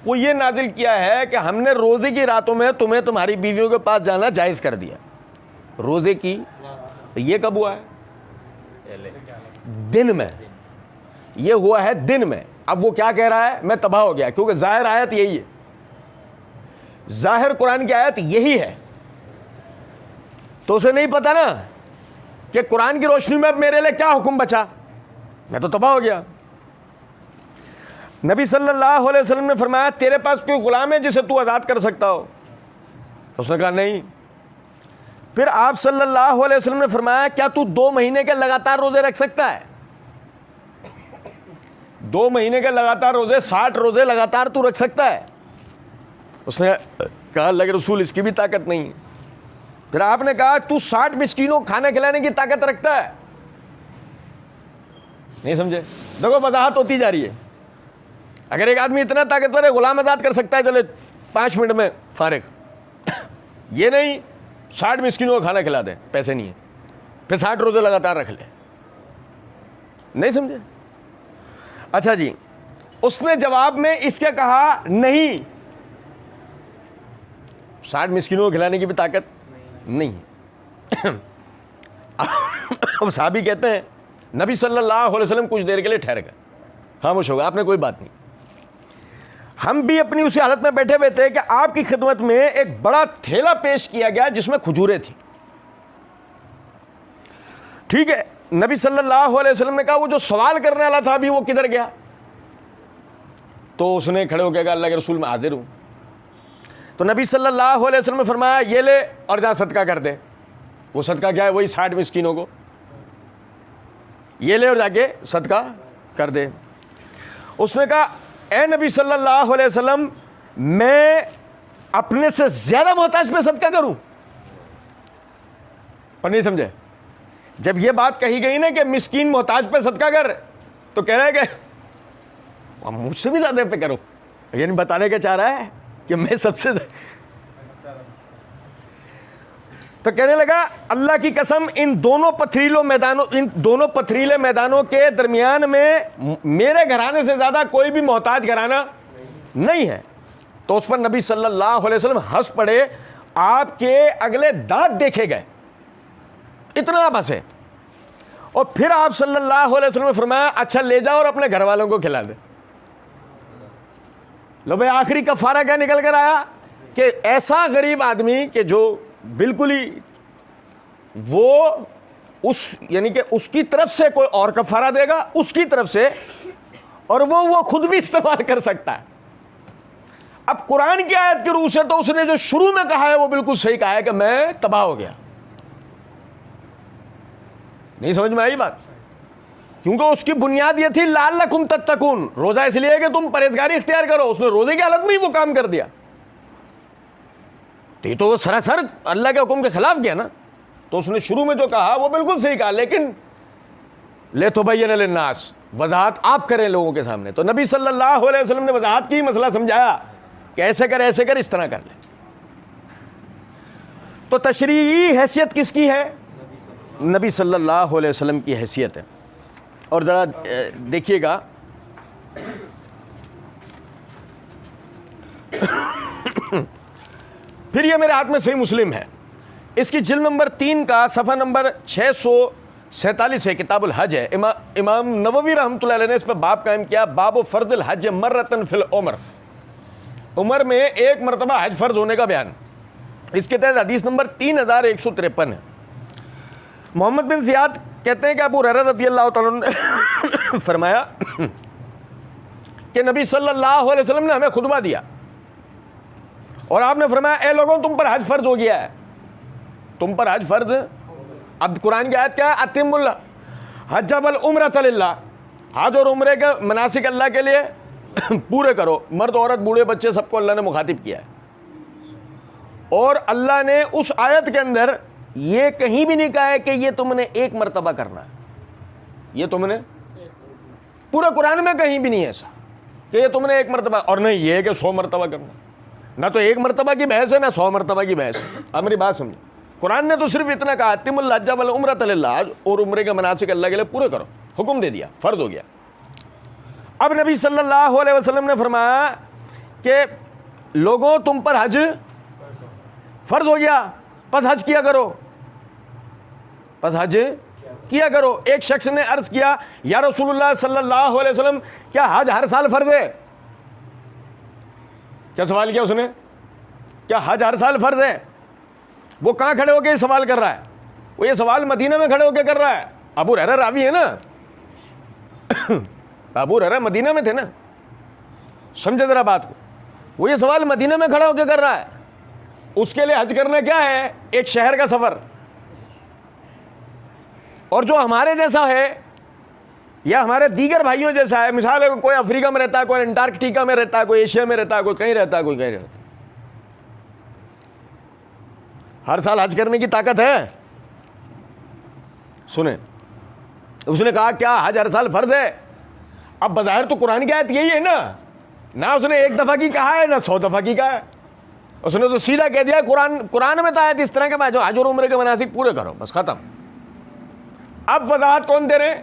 وہ یہ نازل کیا ہے کہ ہم نے روزے کی راتوں میں تمہیں تمہاری بیویوں کے پاس جانا جائز کر دیا. روزے کی یہ کب ہوا ہے؟ دن میں. یہ ہوا ہے دن میں. اب وہ کیا کہہ رہا ہے میں تباہ ہو گیا، کیونکہ ظاہر آیت یہی ہے، ظاہر قرآن کی آیت یہی ہے. تو اسے نہیں پتا نا کہ قرآن کی روشنی میں اب میرے لیے کیا حکم بچا، میں تو تباہ ہو گیا. نبی صلی اللہ علیہ وسلم نے فرمایا تیرے پاس کوئی غلام ہے جسے تو آزاد کر سکتا ہو؟ اس نے کہا نہیں. پھر آپ صلی اللہ علیہ وسلم نے فرمایا کیا تو 2 مہینے کے لگاتار روزے رکھ سکتا ہے؟ 2 مہینے کے لگاتار روزے، 60 روزے لگاتار تو رکھ سکتا ہے؟ اس نے کہا اللہ کے رسول اس کی بھی طاقت نہیں. پھر آپ نے کہا تو 60 مسکینوں کو کھانا کھلانے کی طاقت رکھتا ہے؟ نہیں سمجھے؟ دیکھو وضاحت ہوتی جا رہی ہے. اگر ایک آدمی اتنا طاقتور ہے غلام آزاد کر سکتا ہے چلے 5 منٹ میں فارغ، یہ نہیں 60 مسکینوں کو کھانا کھلا دے، پیسے نہیں ہیں، پھر 60 روزے لگاتار رکھ لے. نہیں سمجھے؟ اچھا جی، اس نے جواب میں اس کے کہا نہیں، 60 مسکینوں کو کھلانے کی بھی طاقت نہیں. اب صحابی کہتے ہیں نبی صلی اللہ علیہ وسلم کچھ دیر کے لیے ٹھہر گئے، خاموش ہو گئے، آپ نے کوئی بات نہیں. ہم بھی اپنی اسی حالت میں بیٹھے ہوئے تھے کہ آپ کی خدمت میں ایک بڑا تھیلا پیش کیا گیا جس میں کھجوریں تھیں. ٹھیک ہے، نبی صلی اللہ علیہ وسلم نے کہا وہ جو سوال کرنے والا تھا ابھی وہ کدھر گیا؟ تو اس نے کھڑے ہو کے کہا اللہ کے رسول میں حاضر ہوں. تو نبی صلی اللہ علیہ وسلم نے فرمایا یہ لے اور جا صدقہ کر دے. وہ صدقہ کیا ہے؟ وہی 60 مسکینوں کو یہ لے اور جا کے صدقہ کر دے. اس نے کہا اے نبی صلی اللہ علیہ وسلم میں اپنے سے زیادہ محتاج پہ صدقہ کروں؟ اور نہیں سمجھے؟ جب یہ بات کہی گئی نا کہ مسکین محتاج پہ صدقہ کر، تو کہہ رہا ہے کہ مجھ سے بھی زیادہ پہ کرو، یعنی بتانے کا چاہ رہا ہے کہ میں سب سے تو کہنے لگا اللہ کی قسم ان دونوں پتھریلے میدانوں کے درمیان میں میرے گھرانے سے زیادہ کوئی بھی محتاج گھرانہ نہیں ہے۔ تو اس پر نبی صلی اللہ علیہ وسلم ہنس پڑے، آپ کے اگلے دانت دیکھے گئے، اتنا آپ ہنسے۔ اور پھر آپ صلی اللہ علیہ وسلم نے فرمایا اچھا لے جاؤ اور اپنے گھر والوں کو کھلا دے۔ لو بھائی آخری کفارہ کیا نکل کر آیا کہ ایسا غریب آدمی کہ جو بالکل ہی وہ یعنی کہ اس کی طرف سے کوئی اور کفارہ دے گا، اس کی طرف سے، اور وہ خود بھی استعمال کر سکتا ہے۔ اب قرآن کی آیت کی روح سے تو اس نے جو شروع میں کہا ہے وہ بالکل صحیح کہا ہے کہ میں تباہ ہو گیا۔ نہیں سمجھ میں آئی بات؟ کیونکہ اس کی بنیاد یہ تھی لعلکم تتقون، روزہ اس لیے کہ تم پرہیزگاری اختیار کرو، اس نے روزے کی حالت میں ہی وہ کام کر دیا، تو وہ سراسر اللہ کے حکم کے خلاف گیا نا۔ تو اس نے شروع میں جو کہا وہ بالکل صحیح کہا، لیکن لِتُبَيِّنَ لِلنَّاسِ، وضاحت آپ کریں لوگوں کے سامنے۔ تو نبی صلی اللہ علیہ وسلم نے وضاحت کی، مسئلہ سمجھایا کہ ایسے کر ایسے کر، اس طرح کر لیں۔ تو تشریعی حیثیت کس کی ہے؟ نبی صلی اللہ علیہ وسلم کی حیثیت ہے۔ اور ذرا دیکھیے گا پھر یہ میرے ہاتھ میں صحیح مسلم ہے، اس کی جلد نمبر 3 کا صفحہ نمبر 647 ہے، کتاب الحج ہے۔ امام نووی رحمۃ اللہ علیہ نے اس پہ باب قائم کیا، باب فرض الحج مرتن فی العمر، عمر میں ایک مرتبہ حج فرض ہونے کا بیان۔ اس کے تحت حدیث نمبر 3153 ہے۔ محمد بن زیاد کہتے ہیں کہ ابو ہریرہ رضی اللہ تعالیٰ نے فرمایا کہ نبی صلی اللہ علیہ وسلم نے ہمیں خطبہ دیا اور آپ نے فرمایا اے لوگوں تم پر حج فرض ہو گیا ہے، تم پر حج فرض۔ اب قرآن کی آیت کیا ہے؟ اتم الحج والعمرۃ للہ، حج اور عمرے کے مناسک اللہ کے لیے پورے کرو، مرد عورت بوڑھے بچے سب کو اللہ نے مخاطب کیا ہے۔ اور اللہ نے اس آیت کے اندر یہ کہیں بھی نہیں کہا ہے کہ یہ تم نے ایک مرتبہ کرنا ہے، یہ تم نے پورے قرآن میں کہیں بھی نہیں ہے ایسا کہ یہ تم نے ایک مرتبہ، اور نہیں یہ ہے کہ 100 مرتبہ کرنا، نہ تو ایک مرتبہ کی بحث ہے نہ 100 مرتبہ کی بحث ہے۔ اب میری بات سمجھو، قرآن نے تو صرف اتنا کہا اتم الحج والعمرۃ للہ، اور عمرے کے مناسک اللہ کے لیے پورے کرو، حکم دے دیا، فرض ہو گیا۔ اب نبی صلی اللہ علیہ وسلم نے فرمایا کہ لوگوں تم پر حج فرض ہو گیا، پس حج کیا کرو، پس حج کیا کرو۔ ایک شخص نے عرض کیا یا رسول اللہ صلی اللہ علیہ وسلم کیا حج ہر سال فرض ہے؟ کیا سوال کیا اس نے؟ کیا حج ہر سال فرض ہے؟ وہ کہاں کھڑے ہو کے یہ سوال کر رہا ہے؟ وہ یہ سوال مدینہ میں کھڑے ہو کے کر رہا ہے۔ ابو ہریرہ راوی ہے نا، ابو ہریرہ مدینہ میں تھے نا، سمجھے ذرا بات کو۔ وہ یہ سوال مدینہ میں کھڑا ہو کے کر رہا ہے، اس کے لیے حج کرنا کیا ہے؟ ایک شہر کا سفر۔ اور جو ہمارے جیسا ہے یا ہمارے دیگر بھائیوں جیسا ہے، مثال ہے کوئی افریقہ میں رہتا ہے، کوئی انٹارکٹیکا میں رہتا ہے، کوئی ایشیا میں رہتا ہے، کوئی کہیں رہتا ہے، کوئی کہیں رہتا ہے، ہر سال حج کرنے کی طاقت ہے؟ سنیں، اس نے کہا کیا حج ہر سال فرض ہے؟ اب بظاہر تو قرآن کی آیت یہی ہے نا، نہ اس نے ایک دفعہ کی کہا ہے نہ 100 دفعہ کی کہا ہے، اس نے تو سیدھا کہہ دیا قرآن میں تو آیت اس طرح کے جو حج اور عمرے کے مناسک پورے کرو، بس ختم۔ اب وضاحت کون دے رہے؟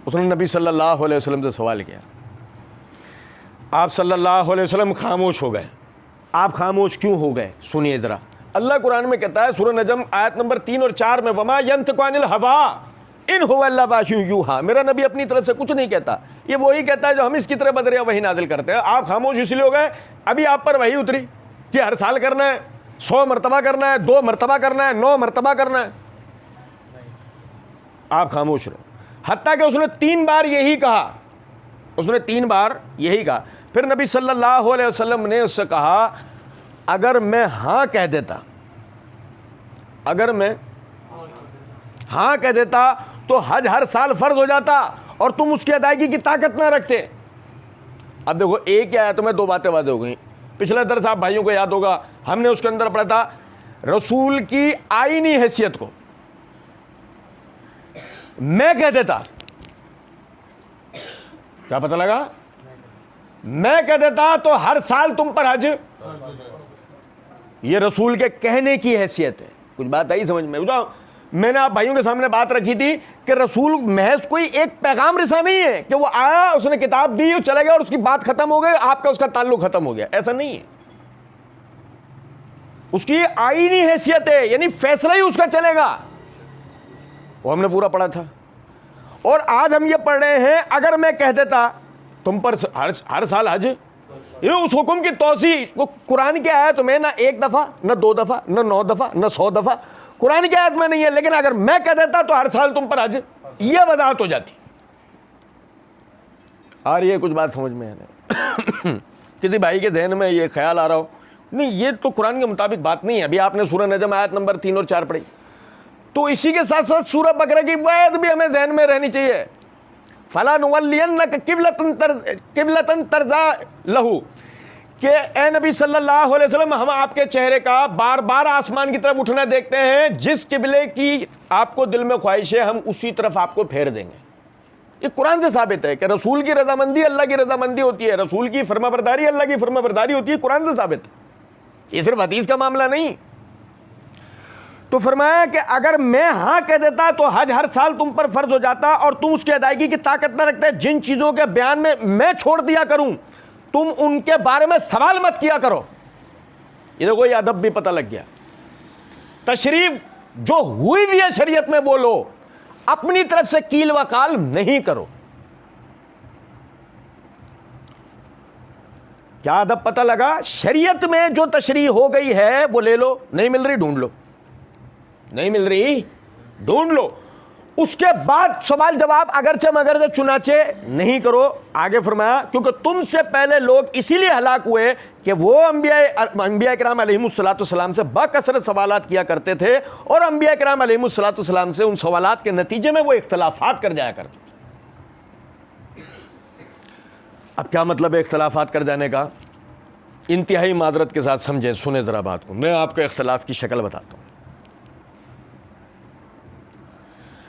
اس نے نبی صلی اللہ علیہ وسلم سے سوال کیا، آپ صلی اللہ علیہ وسلم خاموش ہو گئے۔ آپ خاموش کیوں ہو گئے؟ سنیے ذرا، اللہ قرآن میں کہتا ہے سورہ نجم آیت نمبر 3 اور 4 میں وما ينطق عن الهوى ان هو الا وحی یوحی، میرا نبی اپنی طرف سے کچھ نہیں کہتا، یہ وہی کہتا ہے جو ہم اس کی طرح بدریا وہی نازل کرتے ہیں۔ آپ خاموش اس لیے ہو گئے ابھی آپ پر وہی اتری کہ ہر سال کرنا ہے، 100 مرتبہ کرنا ہے، 2 مرتبہ کرنا ہے، 9 مرتبہ کرنا ہے، آپ خاموش رہو۔ حتیٰ کہ اس نے 3 بار یہی کہا، اس نے 3 بار یہی کہا۔ پھر نبی صلی اللہ علیہ وسلم نے اس سے کہا اگر میں ہاں کہہ دیتا، اگر میں ہاں کہہ دیتا تو حج ہر سال فرض ہو جاتا اور تم اس کی ادائیگی کی طاقت نہ رکھتے۔ اب دیکھو ایک ہی آیت میں 2 باتیں واضح ہو گئیں۔ پچھلا درس آپ بھائیوں کو یاد ہوگا، ہم نے اس کے اندر پڑھا تھا رسول کی آئینی حیثیت کو میں کہہ دیتا، کیا پتہ لگا، میں کہہ دیتا تو ہر سال تم پر حج، یہ رسول کے کہنے کی حیثیت ہے. کچھ بات آئی سمجھ میں؟ میں نے آپ بھائیوں کے سامنے بات رکھی تھی کہ رسول محض کوئی ایک پیغام رساں نہیں ہے کہ وہ آیا، اس نے کتاب دی، چلے گیا اور اس کی بات ختم ہو گئی، آپ کا اس کا تعلق ختم ہو گیا. ایسا نہیں ہے. اس کی آئینی حیثیت ہے، یعنی فیصلہ ہی اس کا چلے گا. وہ ہم نے پورا پڑھا تھا. اور آج ہم یہ پڑھ رہے ہیں اگر میں کہہ دیتا تم پر ہر سال حج، یہ اس حکم کی توسیع وہ قرآن کی آیت میں نہ ایک دفعہ، نہ 2 دفعہ، نہ 9 دفعہ، نہ 100 دفعہ قرآن کی آیت میں نہیں ہے، لیکن اگر میں کہہ دیتا تو ہر سال تم پر حج، یہ وضاحت ہو جاتی. آ رہی ہے کچھ بات سمجھ میں؟ کسی بھائی کے ذہن میں یہ خیال آ رہا ہو نہیں یہ تو قرآن کے مطابق بات نہیں ہے. ابھی آپ نے سورہ نجم آیت نمبر 3 اور 4 پڑھی، تو اسی کے ساتھ ساتھ سورہ بقرہ کی آیت بھی ہمیں ذہن میں رہنی چاہیے. فَلَا نُوَلِّيَنَّكَ قِبْلَةً تَرْضَىٰ لَهُ، کہ اے نبی صلی اللہ علیہ وسلم ہم آپ کے چہرے کا بار بار آسمان کی طرف اٹھنا دیکھتے ہیں، جس قبلے کی آپ کو دل میں خواہش ہے ہم اسی طرف آپ کو پھیر دیں گے. یہ قرآن سے ثابت ہے کہ رسول کی رضامندی اللہ کی رضامندی ہوتی ہے، رسول کی فرما برداری اللہ کی فرما برداری ہوتی ہے. قرآن سے ثابت ہے، یہ صرف حدیث کا معاملہ نہیں. تو فرمایا کہ اگر میں ہاں کہہ دیتا تو حج ہر سال تم پر فرض ہو جاتا اور تم اس کی ادائیگی کی طاقت نہ رکھتے. جن چیزوں کے بیان میں چھوڑ دیا کروں تم ان کے بارے میں سوال مت کیا کرو. یہ دیکھو یہ ادب بھی پتہ لگ گیا. تشریف جو ہوئی بھی ہے شریعت میں وہ لو، اپنی طرف سے کیل وکال نہیں کرو. کیا ادب پتہ لگا؟ شریعت میں جو تشریح ہو گئی ہے وہ لے لو، نہیں مل رہی ڈھونڈ لو، نہیں مل رہی ڈھونڈ لو. اس کے بعد سوال جواب اگرچہ مگرچہ چنانچہ نہیں کرو. آگے فرمایا کیونکہ تم سے پہلے لوگ اسی لیے ہلاک ہوئے کہ وہ انبیاء کرام علیہم الصلوۃ والسلام سے بکثرت سوالات کیا کرتے تھے، اور انبیاء کرام علیہم الصلوۃ والسلام سے ان سوالات کے نتیجے میں وہ اختلافات کر جایا کرتے تھے. اب کیا مطلب ہے اختلافات کر جانے کا؟ انتہائی معذرت کے ساتھ سمجھیں، سنیں ذرا بات کو. میں آپ کو اختلاف کی شکل بتاتا ہوں.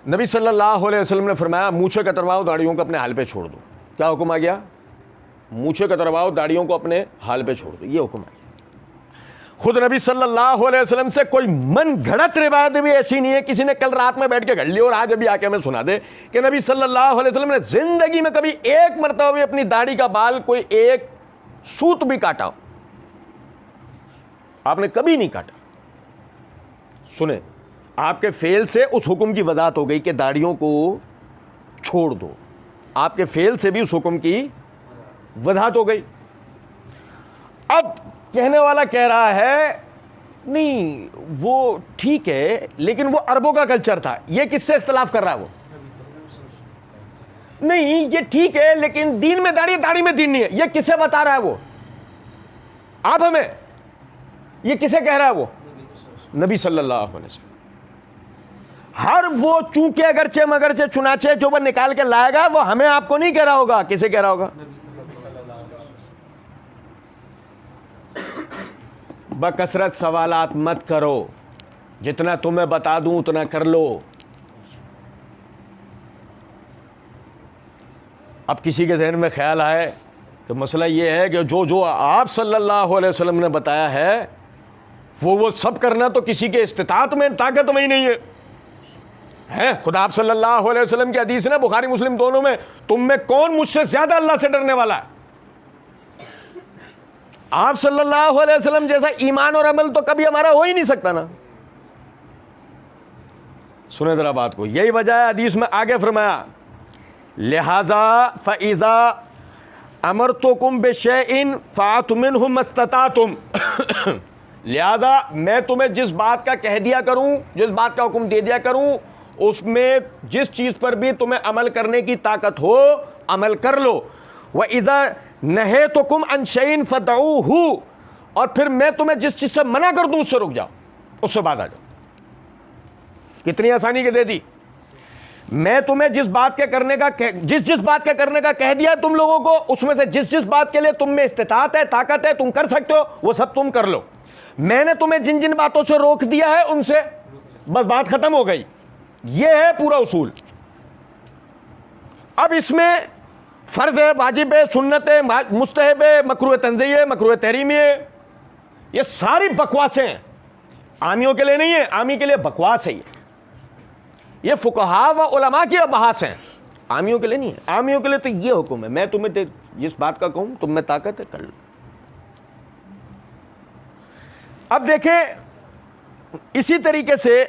نبی صلی اللہ علیہ وسلم نے فرمایا مونچھیں کترواؤ، داڑھیوں کو اپنے حال پہ چھوڑ دو. کیا حکم آ گیا؟ مونچھیں کترواؤ، داڑھیوں کو اپنے حال پہ چھوڑ دو، یہ حکم آ گیا. خود نبی صلی اللہ علیہ وسلم سے کوئی من گھڑت روایت بھی ایسی نہیں ہے کسی نے کل رات میں بیٹھ کے گھڑ لی اور آج ابھی آ کے ہمیں سنا دے کہ نبی صلی اللہ علیہ وسلم نے زندگی میں کبھی ایک مرتبہ بھی اپنی داڑھی کا بال کوئی ایک سوت بھی کاٹا ہو. آپ نے کبھی نہیں کاٹا. سنیں، آپ کے فعل سے اس حکم کی وضاحت ہو گئی کہ داڑھیوں کو چھوڑ دو. آپ کے فعل سے بھی اس حکم کی وضاحت ہو گئی. اب کہنے والا کہہ رہا ہے نہیں وہ ٹھیک ہے لیکن وہ عربوں کا کلچر تھا. یہ کس سے اختلاف کر رہا ہے؟ وہ نہیں یہ ٹھیک ہے لیکن دین میں داڑھی میں دین نہیں ہے. یہ کسے بتا رہا ہے وہ؟ آپ ہمیں یہ کسے کہہ رہا ہے وہ؟ نبی صلی اللہ علیہ وسلم. ہر وہ چونکہ اگرچہ مگرچہ چنانچہ جو وہ نکال کے لائے گا وہ ہمیں آپ کو نہیں کہہ رہا ہوگا. کسے کہہ رہا ہوگا؟ بکثرت سوالات مت کرو، جتنا تمہیں بتا دوں اتنا کر لو. اب کسی کے ذہن میں خیال آئے کہ مسئلہ یہ ہے کہ جو آپ صلی اللہ علیہ وسلم نے بتایا ہے وہ سب کرنا تو کسی کے استطاعت میں طاقت میں ہی نہیں ہے. خدا آپ صلی اللہ علیہ وسلم کی حدیث ہے بخاری مسلم دونوں میں، تم میں کون مجھ سے زیادہ اللہ سے ڈرنے والا ہے؟ آپ صلی اللہ علیہ وسلم جیسا ایمان اور عمل تو کبھی ہمارا ہو ہی نہیں سکتا نا. سنیں ذرا بات کو. یہی وجہ ہے حدیث میں آگے فرمایا لہذا فَإِذَا أَمَرْتُكُمْ بِشَيْءٍ فَأْتُوا مِنْهُ مَا اسْتَطَعْتُمْ. لہذا میں تمہیں جس بات کا کہہ دیا کروں، جس بات کا حکم دے دیا کروں، اس میں جس چیز پر بھی تمہیں عمل کرنے کی طاقت ہو عمل کر لو. وَإِذَا نَهَيْتُكُمْ عَنْ شَيْءٍ فَدَعُوهُ. اور پھر میں تمہیں جس چیز سے منع کر دوں اس سے رک جاؤ، اس سے بعد آ جاؤ. کتنی آسانی کے دے دی. میں تمہیں جس بات کے کرنے کا جس بات کے کرنے کا کہہ دیا تم لوگوں کو، اس میں سے جس بات کے لیے تم میں استطاعت ہے طاقت ہے تم کر سکتے ہو وہ سب تم کر لو. میں نے تمہیں جن جن باتوں سے روک دیا ہے ان سے بس بات ختم ہو گئی. یہ ہے پورا اصول. اب اس میں فرض ہے، واجب ہے، سنت ہے، مستحب ہے، مکروہ تنزیہی ہے، مکروہ تحریمی ہے، یہ ساری بکواسیں ہیں. عامیوں کے لیے نہیں ہے، عامی کے لیے بکواس ہے. یہ فقہاء و علماء کی بحث ہیں، عامیوں کے لیے نہیں ہے. عامیوں کے لیے تو یہ حکم ہے، میں تمہیں جس بات کا کہوں تم میں طاقت ہے کر لو. اب دیکھیں اسی طریقے سے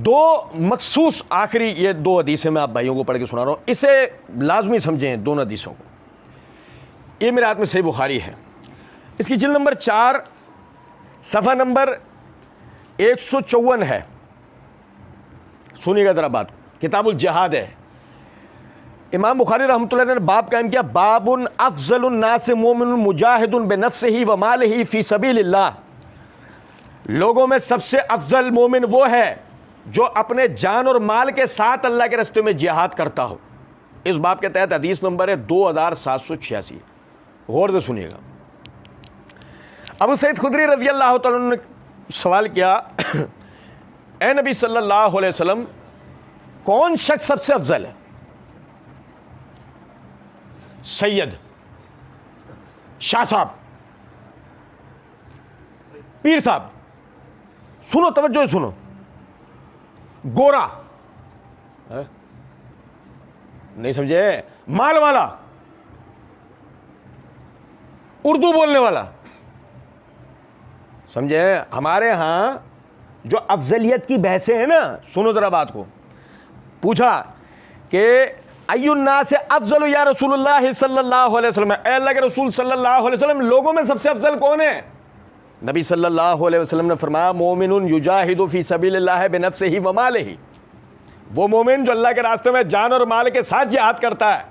دو مخصوص آخری یہ دو حدیثیں میں آپ بھائیوں کو پڑھ کے سنا رہا ہوں، اسے لازمی سمجھیں دونوں حدیثوں کو. یہ میرے ہاتھ میں صحیح بخاری ہے، اس کی جلد نمبر 4 صفحہ نمبر 154 ہے. سنیے گا ذرا بات، کتاب الجہاد ہے. امام بخاری رحمۃ اللہ نے باب قائم کیا، باب افضل الناس مومن مجاہد بنفسہ ومالہ فی سبیل اللہ. لوگوں میں سب سے افضل مومن وہ ہے جو اپنے جان اور مال کے ساتھ اللہ کے راستے میں جہاد کرتا ہو. اس باب کے تحت حدیث نمبر ہے 2786. غور سے سنیے گا. ابو سعید خدری رضی اللہ تعالیٰ عنہ نے سوال کیا، اے نبی صلی اللہ علیہ وسلم کون شخص سب سے افضل ہے؟ سید، شاہ صاحب، پیر صاحب، سنو توجہ سنو، گورا نہیں سمجھے، مال والا، اردو بولنے والا، سمجھے؟ ہمارے ہاں جو افضلیت کی بحثیں ہیں نا، سنو ذرا بات کو. پوچھا کہ ای الناس افضل یا رسول اللہ صلی اللہ علیہ وسلم، اے اللہ کے رسول صلی اللہ علیہ وسلم لوگوں میں سب سے افضل کون ہے؟ نبی صلی اللہ علیہ وسلم نے فرمایا، مومن یجاہد فی سبیل اللہ بنفسہ ومالہ، وہ مومن جو اللہ کے راستے میں جان اور مال کے ساتھ جہاد کرتا ہے،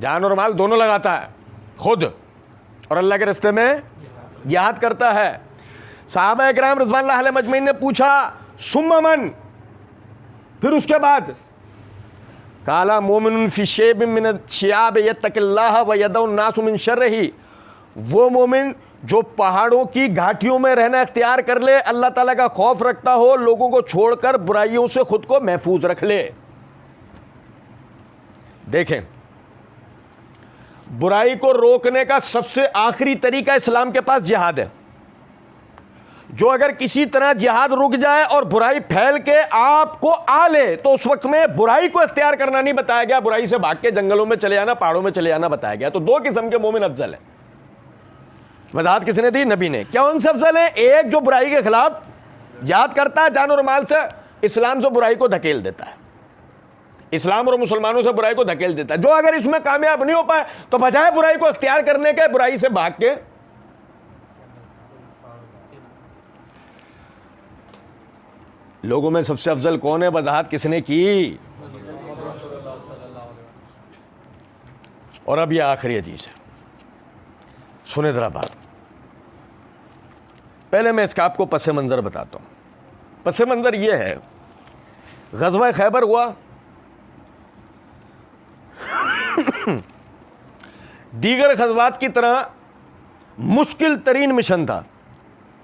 جان اور مال دونوں لگاتا ہے، خود اور اللہ کے راستے میں جہاد کرتا ہے. صحابہ اکرام رضوان اللہ علیہ مجمعین نے پوچھا ثم من، پھر اس کے بعد قال مومن فی شیب من الشیاب یتقی اللہ ویدع الناس من شرہ، وہ مومن جو پہاڑوں کی گھاٹیوں میں رہنا اختیار کر لے، اللہ تعالیٰ کا خوف رکھتا ہو، لوگوں کو چھوڑ کر برائیوں سے خود کو محفوظ رکھ لے. دیکھیں، برائی کو روکنے کا سب سے آخری طریقہ اسلام کے پاس جہاد ہے. جو اگر کسی طرح جہاد رک جائے اور برائی پھیل کے آپ کو آ لے تو اس وقت میں برائی کو اختیار کرنا نہیں بتایا گیا، برائی سے بھاگ کے جنگلوں میں چلے جانا، پہاڑوں میں چلے جانا بتایا گیا. تو دو قسم کے مومن افضل ہیں. وضاحت کس نے دی؟ نبی نے. کیا ان سے افضل ہے؟ ایک جو برائی کے خلاف جہاد کرتا ہے جان اور مال سے، اسلام سے برائی کو دھکیل دیتا ہے، اسلام اور مسلمانوں سے برائی کو دھکیل دیتا ہے. جو اگر اس میں کامیاب نہیں ہو پائے تو بجائے برائی کو اختیار کرنے کے برائی سے بھاگ کے لوگوں میں سب سے افضل کون ہے؟ وضاحت کس نے کی؟ اور اب یہ آخری حدیث ہے، سنیں ذرا بات. پہلے میں اس کا آپ کو پس منظر بتاتا ہوں. پس منظر یہ ہے، غزوہ خیبر ہوا، دیگر غزوات کی طرح مشکل ترین مشن تھا،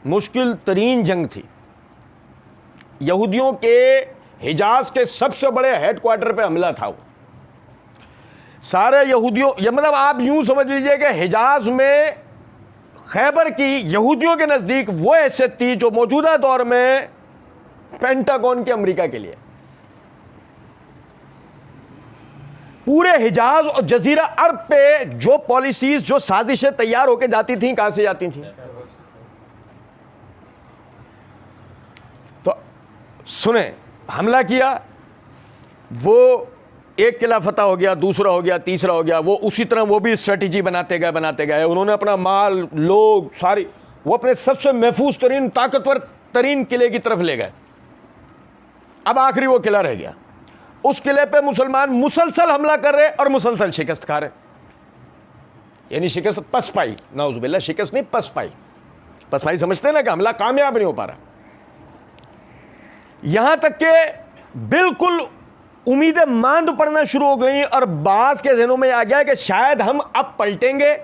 مشکل ترین جنگ تھی. یہودیوں کے حجاز کے سب سے بڑے ہیڈ کوارٹر پہ حملہ تھا. وہ سارے یہودیوں، یہ مطلب آپ یوں سمجھ لیجئے کہ حجاز میں خیبر کی یہودیوں کے نزدیک وہ حیثیت تھی جو موجودہ دور میں پینٹاگون کے امریکہ کے لیے. پورے حجاز اور جزیرہ عرب پہ جو پالیسیز، جو سازشیں تیار ہو کے جاتی تھیں، کہاں سے جاتی تھیں؟ تو سنیں، حملہ کیا، وہ ایک قلعہ فتح ہو گیا، دوسرا ہو گیا، تیسرا ہو گیا. وہ اسی طرح وہ بھی اسٹریٹجی بناتے گئے. انہوں نے اپنا مال، لوگ ساری، وہ اپنے سب سے محفوظ ترین، طاقتور ترین قلعے کی طرف لے گئے. اب آخری وہ قلعہ رہ گیا. اس قلعے پہ مسلمان مسلسل حملہ کر رہے اور مسلسل شکست کھا رہے. یعنی شکست پس پائی، نعوذ باللہ، شکست نہیں پس پائی. پس پائی سمجھتے ہیں نا کہ حملہ کامیاب نہیں ہو پا رہا. یہاں تک کہ بالکل امیدیں ماند پڑنا شروع ہو گئیں اور بعض کے ذہنوں میں آ گیا کہ شاید ہم اب پلٹیں گے.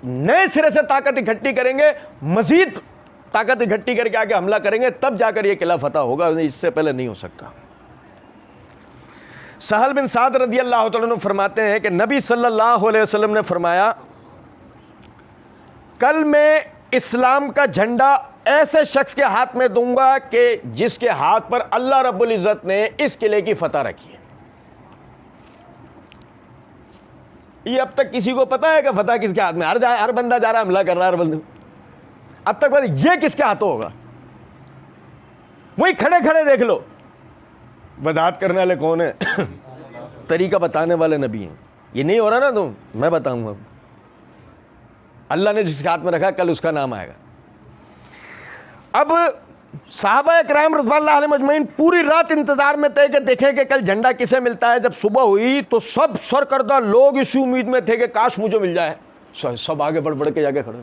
نئے سرے سے طاقت اکٹھی کریں گے, مزید طاقت اکٹھی کر کے آگے حملہ کریں گے, تب جا کر یہ قلعہ فتح ہوگا, اس سے پہلے نہیں ہو سکتا. سہل بن سعد رضی اللہ تعالیٰ عنہ فرماتے ہیں کہ نبی صلی اللہ علیہ وسلم نے فرمایا, کل میں اسلام کا جھنڈا ایسے شخص کے ہاتھ میں دوں گا کہ جس کے ہاتھ پر اللہ رب العزت نے اس قلعے کی فتح رکھی ہے. یہ اب تک کسی کو پتا ہے کہ فتح کس کے ہاتھ میں؟ ہر بندہ جا رہا ہے, حملہ کر رہا ہے ہر بندہ. اب تک پتا یہ کس کے ہاتھوں ہوگا؟ وہی کھڑے کھڑے دیکھ لو, وضاحت کرنے والے کون ہیں؟ طریقہ بتانے والے نبی ہیں. یہ نہیں ہو رہا نا تو میں بتاؤں گا. اللہ نے جس کے ہاتھ میں رکھا کل اس کا نام آئے گا. اب صحابہ کرام رضوان اللہ علیہم اجمعین پوری رات انتظار میں تھے کہ دیکھیں کہ کل جھنڈا کسے ملتا ہے. جب صبح ہوئی تو سب سرکردہ لوگ اسی امید میں تھے کہ کاش مجھے مل جائے. سب آگے بڑھ بڑھ کے جا کے کھڑے.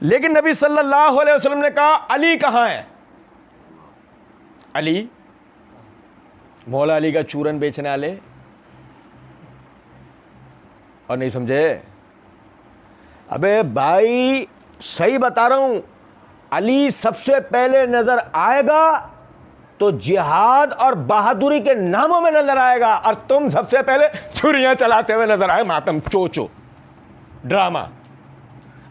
لیکن نبی صلی اللہ علیہ وسلم نے کہا علی کہاں ہے؟ علی, مولا علی کا چورن بیچنے والے, اور نہیں سمجھے؟ ابے بھائی صحیح بتا رہا ہوں, علی سب سے پہلے نظر آئے گا تو جہاد اور بہادری کے ناموں میں نظر آئے گا, اور تم سب سے پہلے چھریاں چلاتے ہوئے نظر آئے, ماتم چوچو ڈرامہ.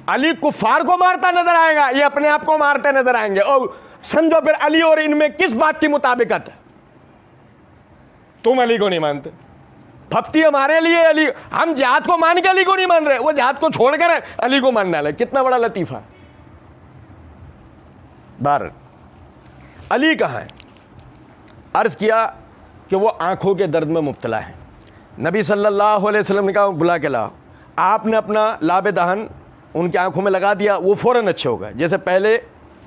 علی کفار کو مارتا نظر آئے گا, یہ اپنے آپ کو مارتے نظر آئیں گے. اور سمجھو پھر علی اور ان میں کس بات کی مطابقت ہے؟ تم علی کو نہیں مانتے, پھپتی ہمارے لیے علی, ہم جہاد کو مان کے علی کو نہیں مان رہے, وہ جہاد کو چھوڑ کر علی کو ماننے والے. کتنا بڑا لطیفہ. بار علی کہاں ہے؟ عرض کیا کہ وہ آنکھوں کے درد میں مبتلا ہے. نبی صلی اللہ علیہ وسلم نے کہا بلا کے لاؤ. آپ نے اپنا لاب دہن ان کی آنکھوں میں لگا دیا, وہ فوراً اچھے ہو گئے, جیسے پہلے,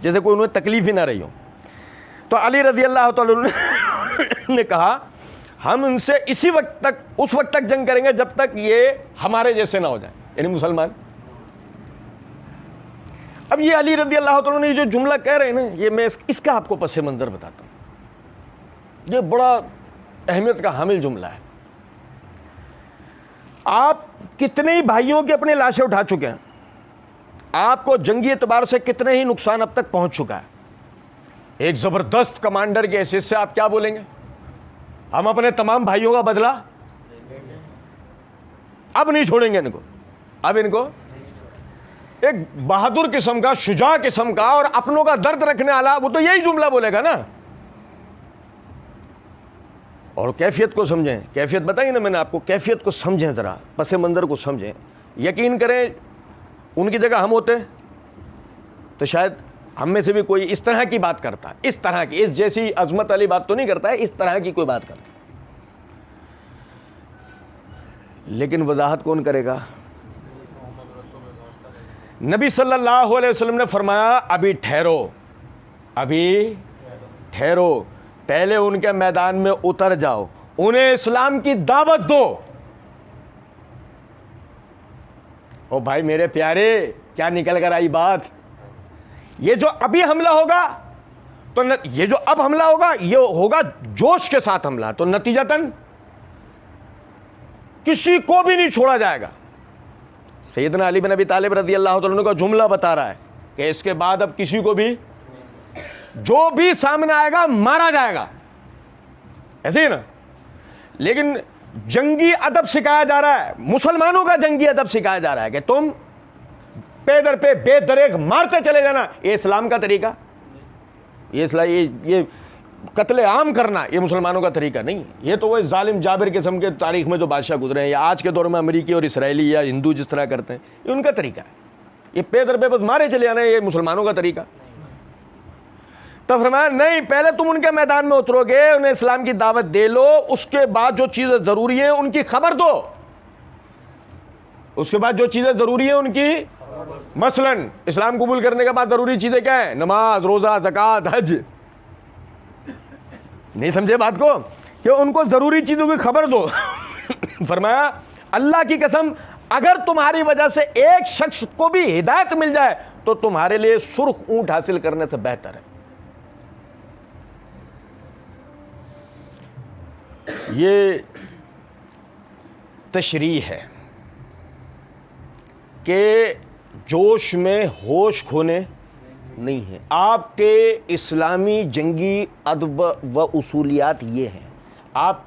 جیسے کوئی انہیں تکلیف ہی نہ رہی ہو. تو علی رضی اللہ تعالیٰ نے کہا ہم ان سے اسی وقت تک, اس وقت تک جنگ کریں گے جب تک یہ ہمارے جیسے نہ ہو جائیں, یعنی مسلمان. اب یہ علی رضی اللہ تعالیٰ نے جو جملہ کہہ رہے ہیں نا, یہ میں اس کا آپ کو پس منظر بتاتا ہوں. یہ بڑا اہمیت کا حامل جملہ ہے. آپ کتنے ہی بھائیوں کے اپنے لاشیں اٹھا چکے ہیں, آپ کو جنگی اعتبار سے کتنے ہی نقصان اب تک پہنچ چکا ہے. ایک زبردست کمانڈر کی حیثیت سے آپ کیا بولیں گے؟ ہم اپنے تمام بھائیوں کا بدلہ اب نہیں چھوڑیں گے ان کو. اب ان کو ایک بہادر قسم کا, شجاع قسم کا اور اپنوں کا درد رکھنے والا, وہ تو یہی جملہ بولے گا نا. اور کیفیت کو سمجھیں, کیفیت بتائی نا میں نے آپ کو, کیفیت کو سمجھیں, ذرا پس منظر کو سمجھیں. یقین کریں ان کی جگہ ہم ہوتے تو شاید ہم میں سے بھی کوئی اس طرح کی بات کرتا, اس طرح کی, اس جیسی عظمت والی بات تو نہیں کرتا ہے, اس طرح کی کوئی بات کرتا. لیکن وضاحت کون کرے گا؟ نبی صلی اللہ علیہ وسلم نے فرمایا ابھی ٹھہرو, ابھی ٹھہرو, پہلے ان کے میدان میں اتر جاؤ, انہیں اسلام کی دعوت دو. او بھائی میرے پیارے, کیا نکل کر آئی بات. یہ جو ابھی حملہ ہوگا تو یہ جو اب حملہ ہوگا یہ ہوگا جوش کے ساتھ حملہ, تو نتیجتاً کسی کو بھی نہیں چھوڑا جائے گا. سیدنا علی بن ابی طالب رضی اللہ تعالیٰ عنہ کا جملہ بتا رہا ہے کہ اس کے بعد اب کسی کو بھی, جو بھی سامنے آئے گا مارا جائے گا, ایسے ہی نا. لیکن جنگی ادب سکھایا جا رہا ہے, مسلمانوں کا جنگی ادب سکھایا جا رہا ہے کہ تم پے در پہ بے دریغ مارتے چلے جانا. یہ اسلام کا طریقہ, یہ قتل عام کرنا یہ مسلمانوں کا طریقہ نہیں. یہ تو وہ ظالم جابر قسم کے تاریخ میں جو بادشاہ گزرے ہیں, یا آج کے دور میں امریکی اور اسرائیلی یا ہندو جس طرح کرتے ہیں, یہ ان کا طریقہ ہے. یہ پے در پہ بس مارے چلے جانا, یہ مسلمانوں کا طریقہ. تو فرمایا نہیں, پہلے تم ان کے میدان میں اترو گے, انہیں اسلام کی دعوت دے لو, اس کے بعد جو چیزیں ضروری ہیں ان کی خبر دو. اس کے بعد جو چیزیں ضروری ہیں ان کی, مثلاً اسلام قبول کرنے کے بعد ضروری چیزیں کیا ہیں؟ نماز, روزہ, زکوٰۃ, حج. نہیں سمجھے بات کو, کہ ان کو ضروری چیزوں کی خبر دو. فرمایا اللہ کی قسم اگر تمہاری وجہ سے ایک شخص کو بھی ہدایت مل جائے تو تمہارے لیے سرخ اونٹ حاصل کرنے سے بہتر ہے. یہ تشریح ہے. کہ جوش میں ہوش کھونے نہیں ہیں. آپ کے اسلامی جنگی ادب و اصولیات یہ ہیں. آپ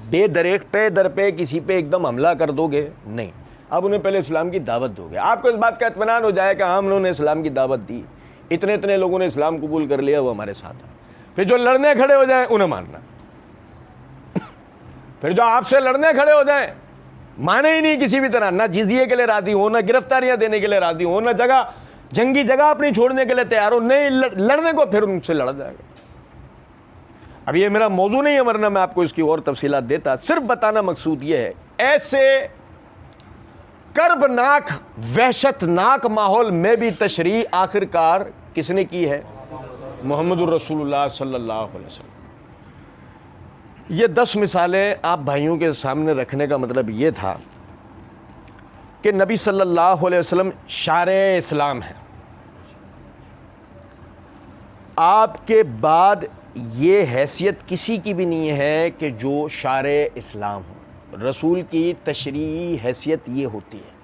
بے دریغ پہ در پہ کسی پہ ایک دم حملہ کر دو گے نہیں. آپ انہیں پہلے اسلام کی دعوت دو گے. آپ کو اس بات کا اطمینان ہو جائے کہ ہم لوگوں نے اسلام کی دعوت دی, اتنے لوگوں نے اسلام قبول کر لیا, وہ ہمارے ساتھ ہیں. پھر جو لڑنے کھڑے ہو جائیں انہیں ماننا. پھر جو آپ سے لڑنے کھڑے ہو جائیں مانے ہی نہیں کسی بھی طرح, نہ جزیے کے لیے راضی ہو, نہ گرفتاریاں دینے کے لیے راضی ہو, نہ جنگی جگہ اپنی چھوڑنے کے لیے تیار ہو, نہیں لڑنے کو, پھر ان سے لڑا جائے گا. اب یہ میرا موضوع نہیں ہے, ورنہ میں آپ کو اس کی اور تفصیلات دیتا. صرف بتانا مقصود یہ ہے, ایسے کربناک وحشت ناک ماحول میں بھی تشریح آخر کار کس نے کی ہے؟ محمد الرسول اللہ صلی اللہ علیہ وسلم. یہ 10 مثالیں آپ بھائیوں کے سامنے رکھنے کا مطلب یہ تھا کہ نبی صلی اللہ علیہ وسلم شارع اسلام ہے. آپ کے بعد یہ حیثیت کسی کی بھی نہیں ہے کہ جو شارع اسلام ہو. رسول کی تشریعی حیثیت یہ ہوتی ہے.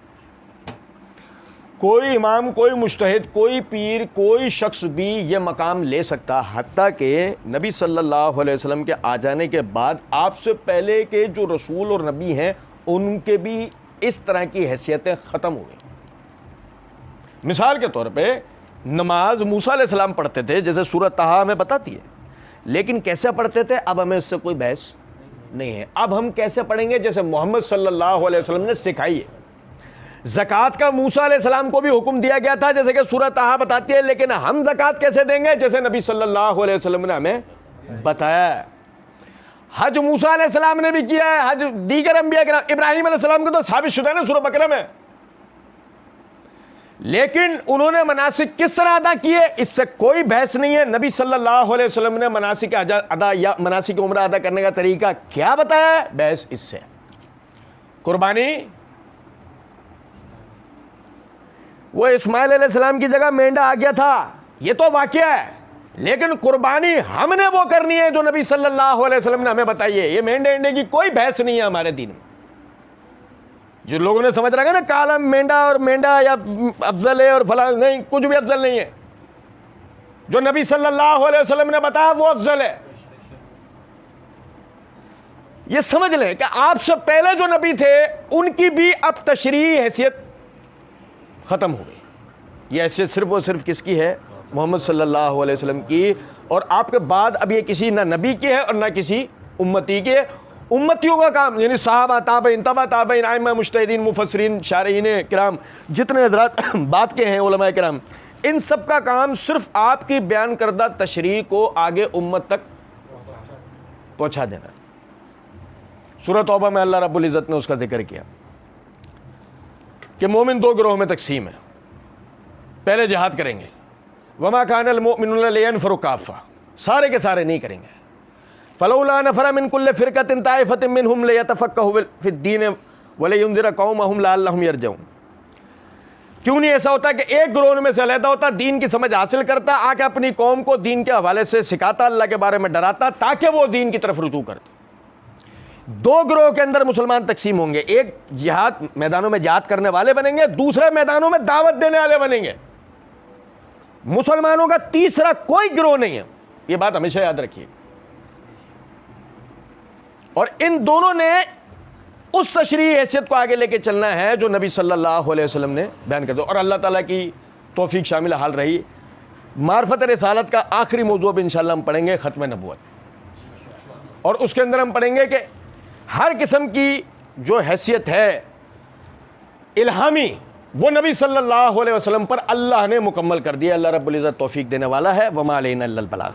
کوئی امام, کوئی مجتہد, کوئی پیر, کوئی شخص بھی یہ مقام لے سکتا, حتیٰ کہ نبی صلی اللہ علیہ وسلم کے آ جانے کے بعد آپ سے پہلے کے جو رسول اور نبی ہیں ان کے بھی اس طرح کی حیثیتیں ختم ہو گئی. مثال کے طور پہ نماز موسیٰ علیہ السلام پڑھتے تھے, جیسے سورہ طٰہٰ ہمیں بتاتی ہے, لیکن کیسے پڑھتے تھے اب ہمیں اس سے کوئی بحث نہیں ہے. اب ہم کیسے پڑھیں گے؟ جیسے محمد صلی اللہ علیہ وسلم نے سکھائی ہے. زکوٰۃ کا موسیٰ علیہ السلام کو بھی حکم دیا گیا تھا, جیسے کہ سورہ طٰہٰ بتاتی ہے, لیکن ہم زکوٰۃ کیسے دیں گے؟ جیسے نبی صلی اللہ علیہ وسلم نے ہمیں بتایا. حج موسیٰ علیہ السلام نے بھی کیا ہے, حج دیگر انبیاء کرام, ابراہیم علیہ السلام کو تو ثابت شدہ ہے نا سورہ بقرہ میں, لیکن انہوں نے مناسک کس طرح ادا کیے اس سے کوئی بحث نہیں ہے. نبی صلی اللہ علیہ وسلم نے مناسک ادا یا مناسک عمرہ ادا کرنے کا طریقہ کیا بتایا ہے؟ بحث اس سے. قربانی, وہ اسماعیل علیہ السلام کی جگہ مینڈا آ گیا تھا, یہ تو واقعہ ہے, لیکن قربانی ہم نے وہ کرنی ہے جو نبی صلی اللہ علیہ وسلم نے ہمیں بتائی ہے. یہ مینڈے انڈے کی کوئی بحث نہیں ہے ہمارے دین میں. جو لوگوں نے سمجھ رکھا نا کالا مینڈا اور مینڈا یا افضل ہے اور فلاں, نہیں, کچھ بھی افضل نہیں ہے. جو نبی صلی اللہ علیہ وسلم نے بتایا وہ افضل ہے. یہ سمجھ لیں کہ آپ سے پہلے جو نبی تھے ان کی بھی اب تشریعی حیثیت ختم ہو گئی. یہ حیثیت صرف اور صرف کس کی ہے؟ محمد صلی اللہ علیہ وسلم کی. اور آپ کے بعد اب یہ کسی نہ نبی کی ہے اور نہ کسی امتی کی ہے. امتیوں کا کام یعنی صحابہ, تابعین, تبع تابعین, ائمہ مجتہدین, مفسرین, شارحین کرام, جتنے حضرات بات کے ہیں علماء کرام, ان سب کا کام صرف آپ کی بیان کردہ تشریح کو آگے امت تک پہنچا دینا. سورہ توبہ میں اللہ رب العزت نے اس کا ذکر کیا کہ مومن 2 گروہ میں تقسیم ہے. پہلے جہاد کریں گے, وما کان المؤمنون لینفروا کافہ, سارے کے سارے نہیں کریں گے. فلولا نفر من كل فرقة طائفة منهم ليتفقهوا في الدين ولينذر قومهم لعلهم يرجعون. کیوں نہیں ایسا ہوتا کہ ایک گروہ میں سے علیحدہ ہوتا, دین کی سمجھ حاصل کرتا, آ کے اپنی قوم کو دین کے حوالے سے سکھاتا, اللہ کے بارے میں ڈراتا تاکہ وہ دین کی طرف رجوع کرتے. 2 گروہ کے اندر مسلمان تقسیم ہوں گے. ایک جہاد میدانوں میں جہاد کرنے والے بنیں گے, دوسرے میدانوں میں دعوت دینے والے بنیں گے. مسلمانوں کا تیسرا کوئی گروہ نہیں ہے. یہ بات ہمیشہ یاد رکھیے. اور ان دونوں نے اس تشریعی حیثیت کو آگے لے کے چلنا ہے جو نبی صلی اللہ علیہ وسلم نے بیان کر دیا. اور اللہ تعالیٰ کی توفیق شامل حال رہی, معرفت رسالت کا آخری موضوع بھی انشاءاللہ ہم پڑھیں گے, ختم نبوت. اور اس کے اندر ہم پڑھیں گے کہ ہر قسم کی جو حیثیت ہے الہامی وہ نبی صلی اللہ علیہ وسلم پر اللہ نے مکمل کر دیا. اللہ رب العزت توفیق دینے والا ہے. وما علینا الا البلاغ.